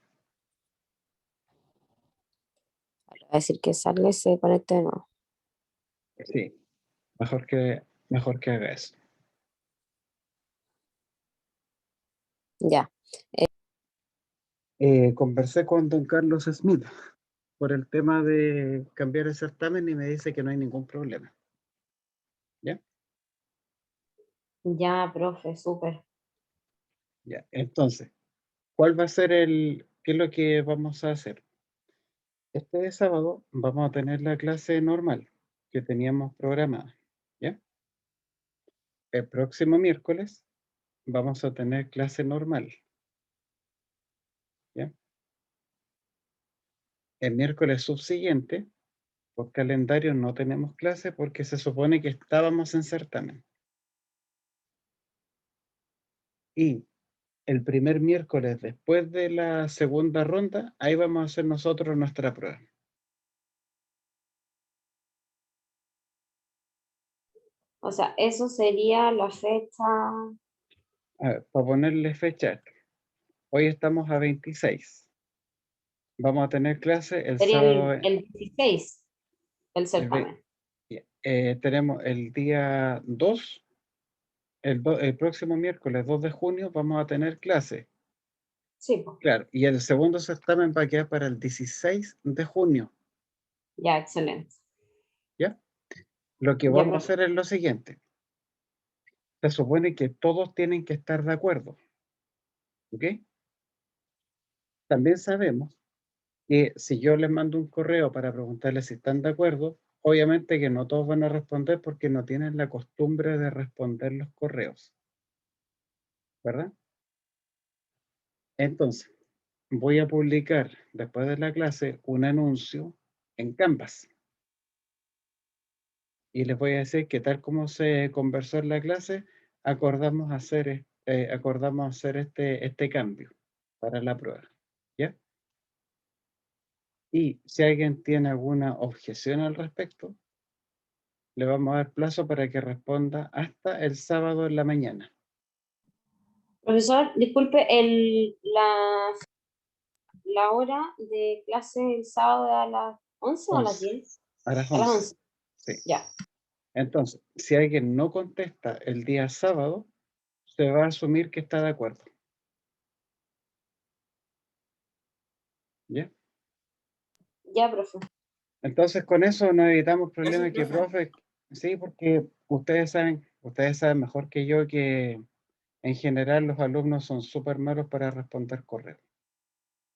Va a decir que sale, se conecte de nuevo. Sí, mejor que haga eso. Ya. Conversé con don Carlos Smith por el tema de cambiar el certamen y me dice que no hay ningún problema. ¿Ya? Ya, profe, súper. Ya. Entonces, ¿cuál va a ser qué es lo que vamos a hacer? Este sábado vamos a tener la clase normal que teníamos programada. ¿Ya? El próximo miércoles vamos a tener clase normal. ¿Ya? El miércoles subsiguiente, por calendario, no tenemos clase porque se supone que estábamos en certamen. Y el primer miércoles después de la segunda ronda, ahí vamos a hacer nosotros nuestra prueba. O sea, eso sería la fecha. A ver, para ponerle fecha, hoy estamos a 26. Vamos a tener clase el Sería sábado. el 16, el el certamen. tenemos el día 2, el próximo miércoles 2 de junio, vamos a tener clase. Sí, pues. Claro, y el segundo certamen va a quedar para el 16 de junio, Ya, excelente. ¿ya? Lo que Ya, vamos a profe. hacer es lo siguiente. Se supone que todos tienen que estar de acuerdo, ¿ok? También sabemos que si yo les mando un correo para preguntarles si están de acuerdo, obviamente que no todos van a responder porque no tienen la costumbre de responder los correos, ¿verdad? Entonces, voy a publicar después de la clase un anuncio en Canvas y les voy a decir que tal como se conversó en la clase, acordamos hacer este cambio para la prueba, ¿ya? Y si alguien tiene alguna objeción al respecto, le vamos a dar plazo para que responda hasta el sábado en la mañana. Profesor, disculpe, la hora de clase el sábado a las 11 o a las 11, 10. a las A las 11. 11. Sí. Ya. Entonces, si alguien no contesta el día sábado, se va a asumir que está de acuerdo. ¿Ya? Ya, profe. Entonces, con eso nos evitamos problemas que, profe. profe, sí, porque ustedes saben mejor que yo que en general los alumnos son súper malos para responder correos.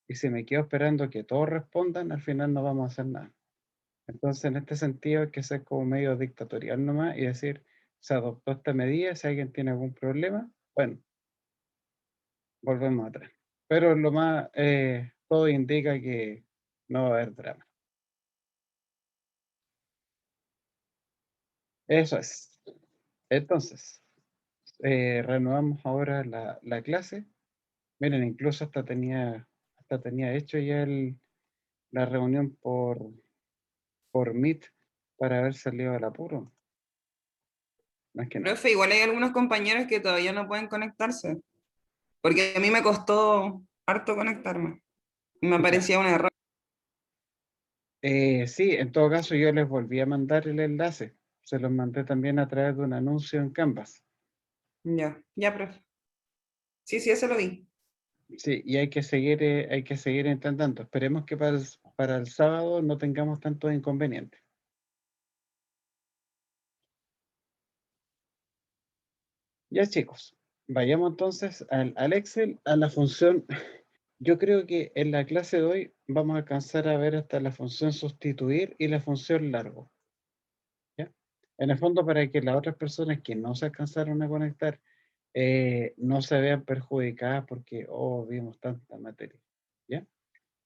Y si me quedo esperando que todos respondan, al final no vamos a hacer nada. Entonces, en este sentido, hay que ser como medio dictatorial nomás y decir, se adoptó esta medida, si alguien tiene algún problema, bueno, volvemos atrás. Pero lo más, todo indica que no va a haber drama. Eso es. Entonces, reanudamos ahora la clase. Miren, incluso hasta tenía hecho ya la reunión por Meet para haber salido al apuro. Más que nada. Profe, igual hay algunos compañeros que todavía no pueden conectarse, porque a mí me costó harto conectarme. Me Ya. parecía un error. Sí, en todo caso yo les volví a mandar el enlace. Se los mandé también a través de un anuncio en Canvas. Ya, profe. Sí, eso lo vi. Sí, y hay que seguir intentando. Esperemos que para el sábado no tengamos tantos inconvenientes. Ya, chicos, vayamos entonces al Excel, a la función. Yo creo que en la clase de hoy vamos a alcanzar a ver hasta la función sustituir y la función largo. ¿Ya? En el fondo, para que las otras personas que no se alcanzaron a conectar no se vean perjudicadas porque, vimos tanta materia. ¿Ya?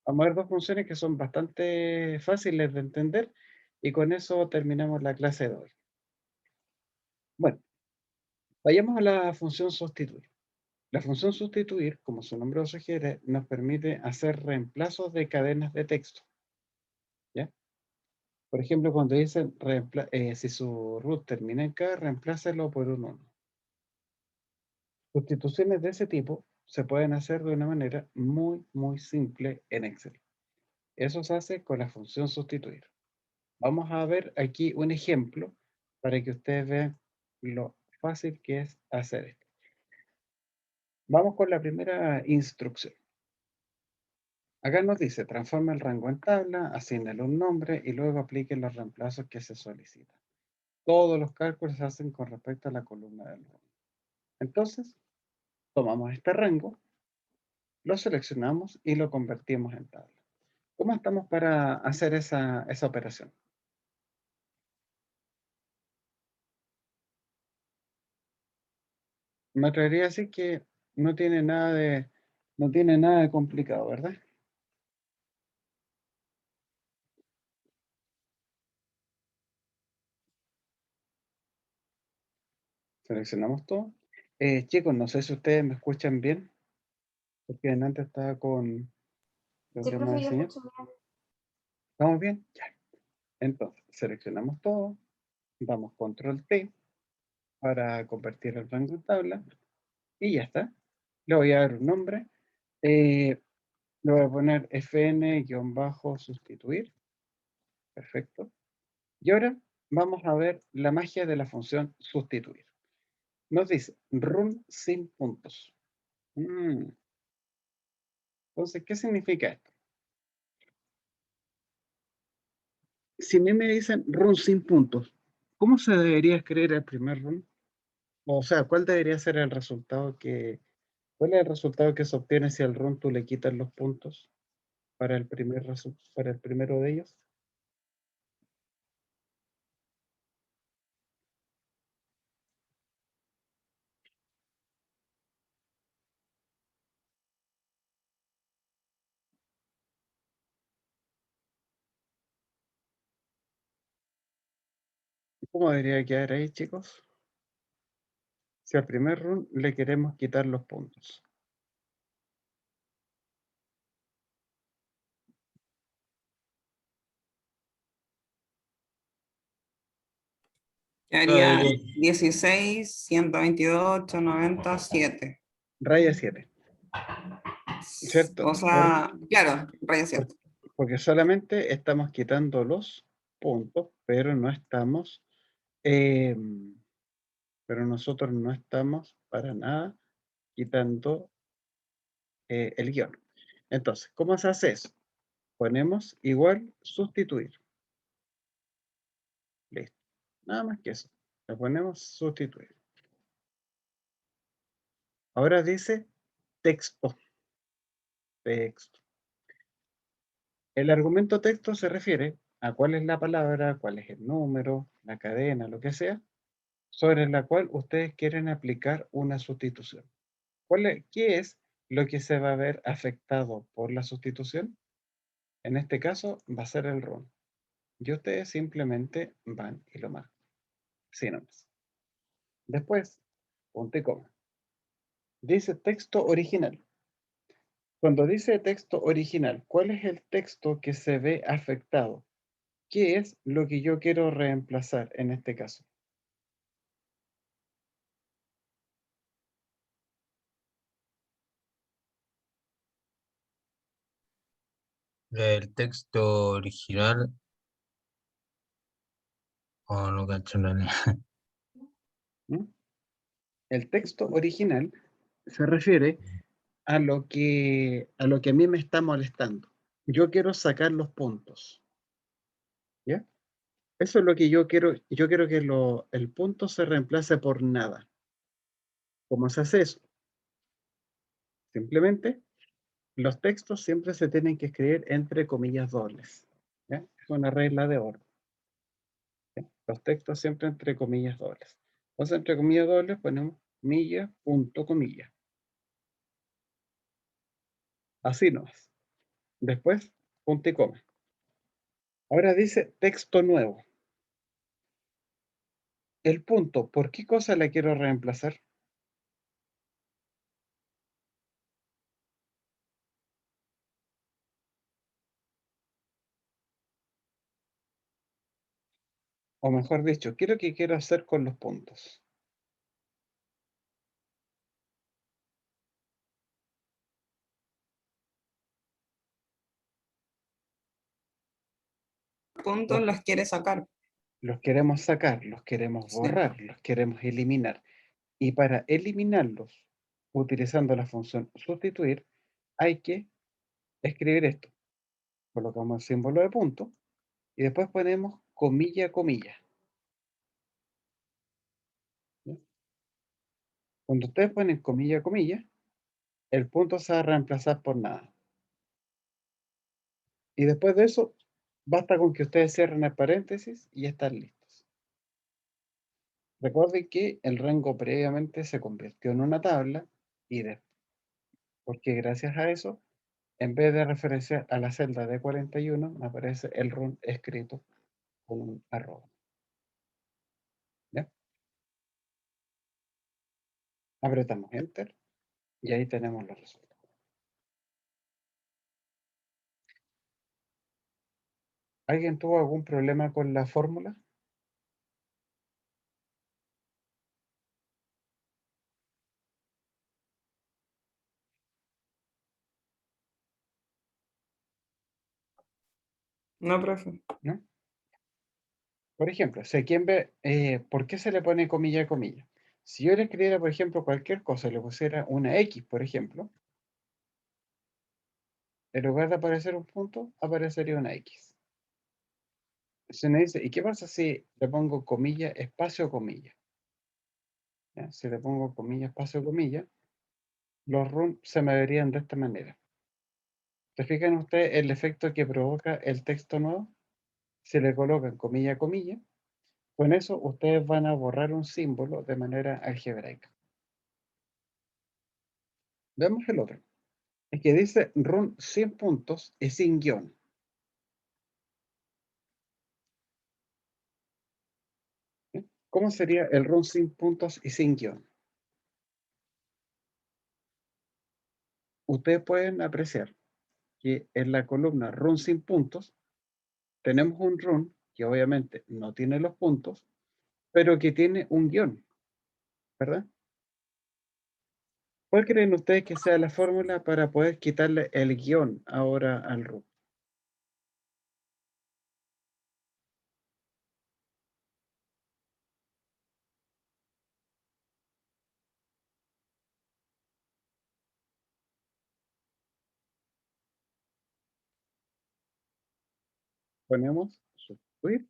Vamos a ver dos funciones que son bastante fáciles de entender y con eso terminamos la clase de hoy. Bueno, vayamos a la función sustituir. La función sustituir, como su nombre lo sugiere, nos permite hacer reemplazos de cadenas de texto. ¿Ya? Por ejemplo, cuando dice si su root termina en K, reemplácelo por un 1. Sustituciones de ese tipo se pueden hacer de una manera muy, muy simple en Excel. Eso se hace con la función sustituir. Vamos a ver aquí un ejemplo para que ustedes vean lo fácil que es hacer esto. Vamos con la primera instrucción. Acá nos dice, transforma el rango en tabla, asígnale un nombre y luego aplique los reemplazos que se solicitan. Todos los cálculos se hacen con respecto a la columna del rango. Entonces, tomamos este rango, lo seleccionamos y lo convertimos en tabla. ¿Cómo estamos para hacer esa operación? Me atrevería a decir que no tiene nada de complicado, ¿verdad? Seleccionamos todo. Chicos, no sé si ustedes me escuchan bien, porque antes estaba con Sí, problemas profe, de yo señal. escucho bien. ¿Estamos bien? Ya. Entonces, seleccionamos todo, damos control T para convertir el rango en tabla y ya está. Le voy a dar un nombre. Le voy a poner fn-sustituir. Perfecto. Y ahora vamos a ver la magia de la función sustituir. Nos dice run sin puntos. Entonces, ¿qué significa esto? Si a mí me dicen run sin puntos, ¿cómo se debería escribir el primer run? O sea, ¿cuál debería ser el resultado cuál es el resultado que se obtiene si al run tú le quitas los puntos para el para el primero de ellos? ¿Cómo debería quedar ahí, chicos? Si al primer run le queremos quitar los puntos. Quedaría Debería- 16, 122, 897. Raya 7, ¿cierto? O sea, claro, raya 7. Porque solamente estamos quitando los puntos, pero no estamos, pero nosotros no estamos para nada quitando el guión. Entonces, ¿cómo se hace eso? Ponemos igual sustituir. Listo. Nada más que eso. Le ponemos sustituir. Ahora dice texto. Texto. El argumento texto se refiere a cuál es la palabra, cuál es el número, la cadena, lo que sea, sobre la cual ustedes quieren aplicar una sustitución. ¿Qué es lo que se va a ver afectado por la sustitución? En este caso va a ser el run. Y ustedes simplemente van y lo marcan. Así nomás. Después, punto y coma. Dice texto original. Cuando dice texto original, ¿cuál es el texto que se ve afectado? ¿Qué es lo que yo quiero reemplazar en este caso? El texto original, oh, no cacho nada. ¿Mm? El texto original se refiere a lo que a mí me está molestando. Yo quiero sacar los puntos. ¿Ya? Eso es lo que yo quiero. Yo quiero que el punto se reemplace por nada. ¿Cómo se hace eso? Simplemente los textos siempre se tienen que escribir entre comillas dobles. ¿Ya? Es una regla de oro. ¿Ya? Los textos siempre entre comillas dobles. Entonces, entre comillas dobles ponemos comilla, punto, comilla. Así nomás. Después, punto y coma. Ahora dice texto nuevo. El punto, ¿por qué cosa la quiero reemplazar? O mejor dicho, ¿qué quiero hacer con los puntos? Puntos los quiere sacar. Los queremos sacar, los queremos Sí. borrar, los queremos eliminar. Y para eliminarlos, utilizando la función sustituir, hay que escribir esto. Colocamos el símbolo de punto y después ponemos comilla, comilla. ¿Ya? Cuando ustedes ponen comilla, comilla, el punto se va a reemplazar por nada. Y después de eso, basta con que ustedes cierren el paréntesis y están listos. Recuerden que el rango previamente se convirtió en una tabla porque gracias a eso, en vez de referenciar a la celda de 41, me aparece el run escrito con un arroba. ¿Ya? Apretamos Enter y ahí tenemos los resultados. ¿Alguien tuvo algún problema con la fórmula? No, profe. ¿No? Por ejemplo, si quien ve, ¿por qué se le pone comilla, comilla? Si yo le escribiera, por ejemplo, cualquier cosa, le pusiera una X, por ejemplo, En lugar de aparecer un punto, aparecería una X. Se me dice, ¿y qué pasa si le pongo comilla, espacio, comilla? ¿Ya? Si le pongo comilla, espacio, comilla, los run se me verían de esta manera. ¿Se fijan ustedes el efecto que provoca el texto nuevo? Si le colocan comilla, comilla, con eso ustedes van a borrar un símbolo de manera algebraica. Vemos el otro. Es que dice run sin puntos y sin guión. ¿Sí? ¿Cómo sería el run sin puntos y sin guión? Ustedes pueden apreciar que en la columna run sin puntos tenemos un run que obviamente no tiene los puntos, pero que tiene un guión, ¿verdad? ¿Cuál creen ustedes que sea la fórmula para poder quitarle el guión ahora al run? Ponemos sustituir,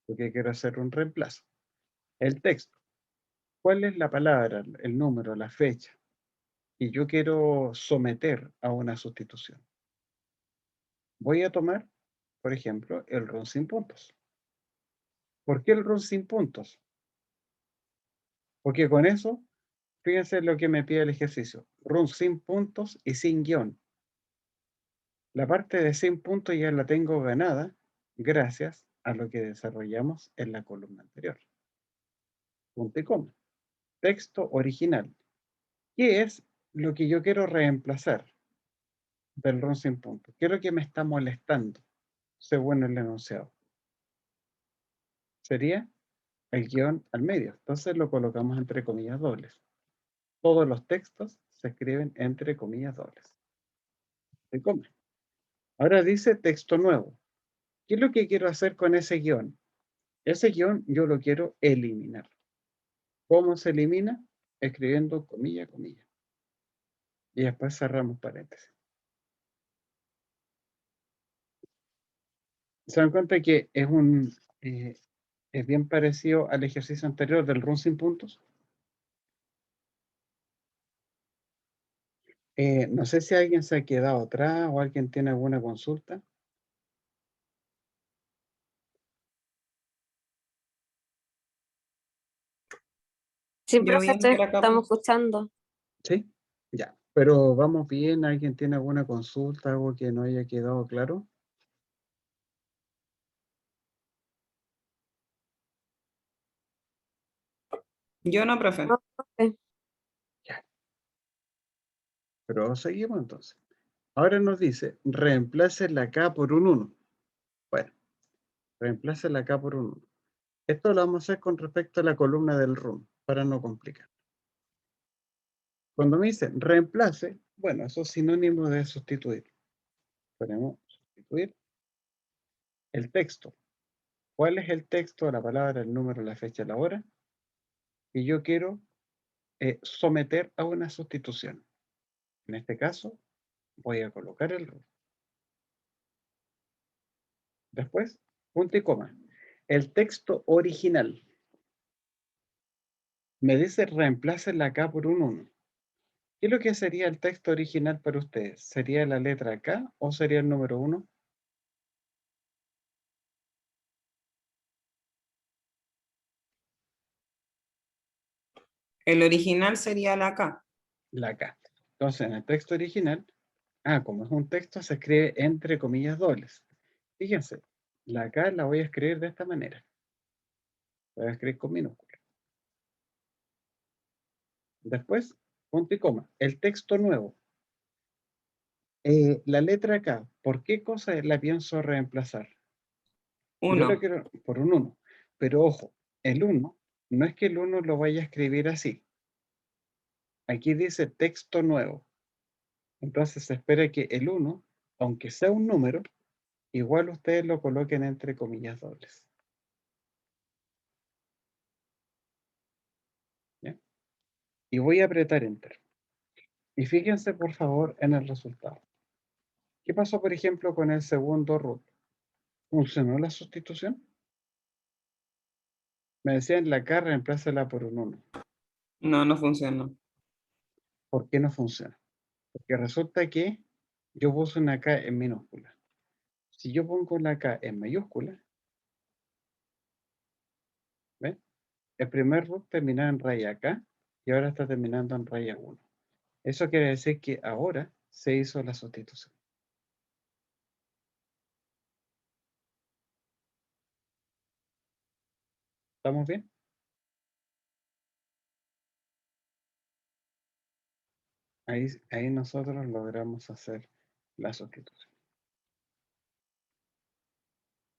porque quiero hacer un reemplazo. El texto. ¿Cuál es la palabra, el número, la fecha? Y yo quiero someter a una sustitución. Voy a tomar, por ejemplo, el run sin puntos. ¿Por qué el run sin puntos? Porque con eso, fíjense lo que me pide el ejercicio. Run sin puntos y sin guión. La parte de sin puntos ya la tengo ganada gracias a lo que desarrollamos en la columna anterior. Punto y coma. Texto original. ¿Qué es lo que yo quiero reemplazar del run sin puntos? ¿Qué es lo que me está molestando según el enunciado? Sería el guión al medio. Entonces lo colocamos entre comillas dobles. Todos los textos se escriben entre comillas dobles. Se come. Ahora dice texto nuevo. ¿Qué es lo que quiero hacer con ese guión? Ese guión yo lo quiero eliminar. ¿Cómo se elimina? Escribiendo comilla, comilla. Y después cerramos paréntesis. ¿Se dan cuenta que es bien parecido al ejercicio anterior del run sin puntos? No sé si alguien se ha quedado atrás o alguien tiene alguna consulta. Sí, Yo profe, bien por acá, estamos escuchando. ¿Sí? Ya. Pero vamos bien. ¿Alguien tiene alguna consulta, algo que no haya quedado claro? yo no, profe. No, profe. Ya. Pero seguimos entonces. Ahora nos dice, reemplace la K por un 1. Bueno, reemplace la K por un 1. Esto lo vamos a hacer con respecto a la columna del run, para no complicar. Cuando me dice reemplace, bueno, eso es sinónimo de sustituir. Ponemos sustituir el texto. ¿Cuál es el texto, la palabra, el número, la fecha, la hora? Que yo quiero someter a una sustitución. En este caso, voy a colocar el run. Después, punto y coma. El texto original. Me dice reemplace la K por un 1. ¿Qué es lo que sería el texto original para ustedes? ¿Sería la letra K o sería el número 1? El original sería la K. La K. Entonces, en el texto original, como es un texto, se escribe entre comillas dobles. Fíjense, la K la voy a escribir de esta manera. Voy a escribir con minúscula. Después, punto y coma. El texto nuevo. La letra K, ¿por qué cosa la pienso reemplazar? Yo lo 1. quiero por un 1. Pero ojo, el 1, no es que el 1 lo vaya a escribir así. Aquí dice texto nuevo. Entonces se espera que el 1, aunque sea un número, igual ustedes lo coloquen entre comillas dobles. ¿Ya? Y voy a apretar Enter. Y fíjense por favor en el resultado. ¿Qué pasó, por ejemplo, con el segundo root? ¿Funcionó la sustitución? Me decían la K reemplázala por un 1. No, no funciona. ¿Por qué no funciona? Porque resulta que yo puse una K en minúscula. Si yo pongo la K en mayúscula, ¿ven? El primer root terminaba en raya K y ahora está terminando en raya 1. Eso quiere decir que ahora se hizo la sustitución. ¿Estamos bien? Ahí nosotros logramos hacer la sustitución.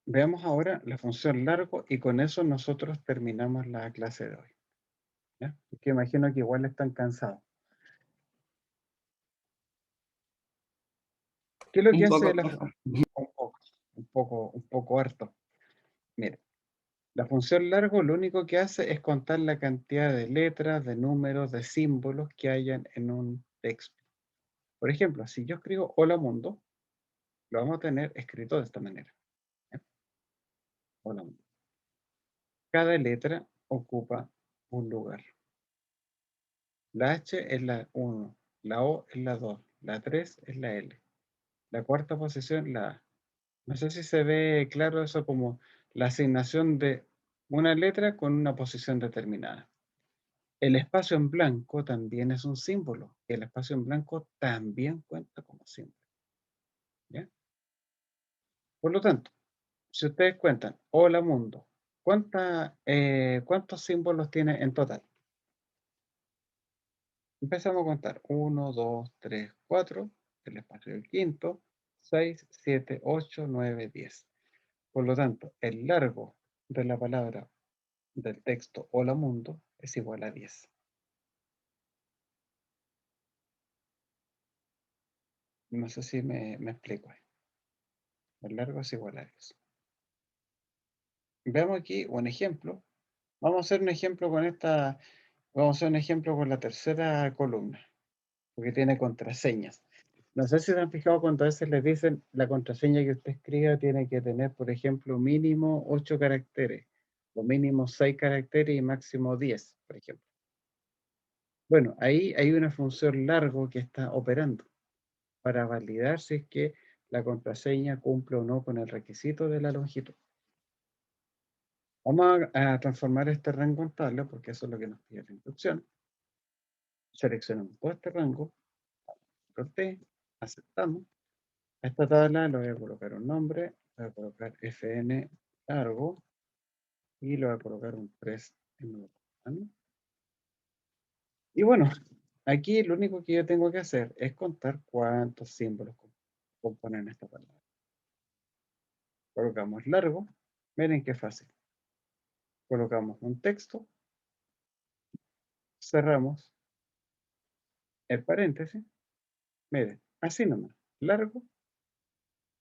Veamos ahora la función largo y con eso nosotros terminamos la clase de hoy. ¿Ya? Porque imagino que igual están cansados. ¿Qué es lo que Un hace poco. un poco harto? Mire, la función largo lo único que hace es contar la cantidad de letras, de números, de símbolos que hayan en un texto. Por ejemplo, si yo escribo hola mundo, lo vamos a tener escrito de esta manera. ¿Ya? Hola mundo. Cada letra ocupa un lugar. La H es la 1, la O es la 2, la 3 es la L. La cuarta posición, la A. No sé si se ve claro eso como la asignación de una letra con una posición determinada. El espacio en blanco también es un símbolo. El espacio en blanco también cuenta como símbolo. ¿Ya? Por lo tanto, si ustedes cuentan, hola mundo, ¿cuántos símbolos tiene en total? Empezamos a contar. 1, 2, 3, 4, el espacio del quinto, 6, 7, 8, 9, 10. Por lo tanto, el largo de la palabra del texto hola mundo es igual a 10. No sé si me explico ahí. El largo es igual a 10. Veamos aquí un ejemplo. Vamos a hacer un ejemplo con esta. Vamos a hacer un ejemplo con la tercera columna, porque tiene contraseñas. No sé si se han fijado cuando a veces les dicen la contraseña que usted escriba tiene que tener, por ejemplo, mínimo 8 caracteres, o mínimo 6 caracteres y máximo 10, por ejemplo. Bueno, ahí hay una función largo que está operando para validar si es que la contraseña cumple o no con el requisito de la longitud. Vamos a transformar este rango en tabla porque eso es lo que nos pide la instrucción. Seleccionamos todo este rango, control T, aceptamos. A esta tabla le voy a colocar un nombre, le voy a colocar fn largo y le voy a colocar un 3 en nuevo. Y bueno, aquí lo único que yo tengo que hacer es contar cuántos símbolos componen esta palabra. Colocamos largo, miren qué fácil. Colocamos un texto, cerramos el paréntesis, miren, así nomás, largo,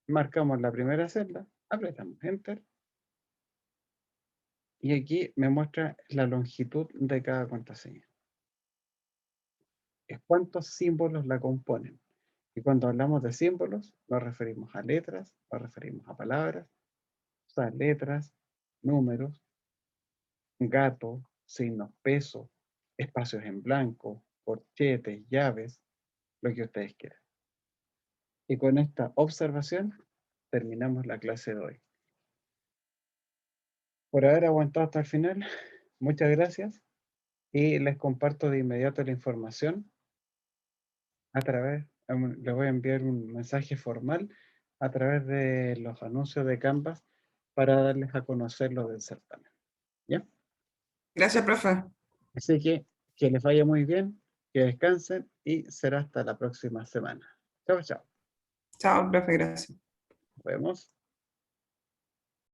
marcamos la primera celda, apretamos Enter, y aquí me muestra la longitud de cada contraseña. Es cuántos símbolos la componen. Y cuando hablamos de símbolos, nos referimos a letras, nos referimos a palabras, o sea, letras, números, gato, signos peso, espacios en blanco, corchetes, llaves, lo que ustedes quieran. Y con esta observación terminamos la clase de hoy. Por haber aguantado hasta el final, muchas gracias y les comparto de inmediato la información a través, les voy a enviar un mensaje formal a través de los anuncios de Canvas para darles a conocer lo del certamen. ¿Ya? Gracias, profe. Así que les vaya muy bien, que descansen y será hasta la próxima semana. Chao, chao. Chao, profe, gracias. Nos vemos.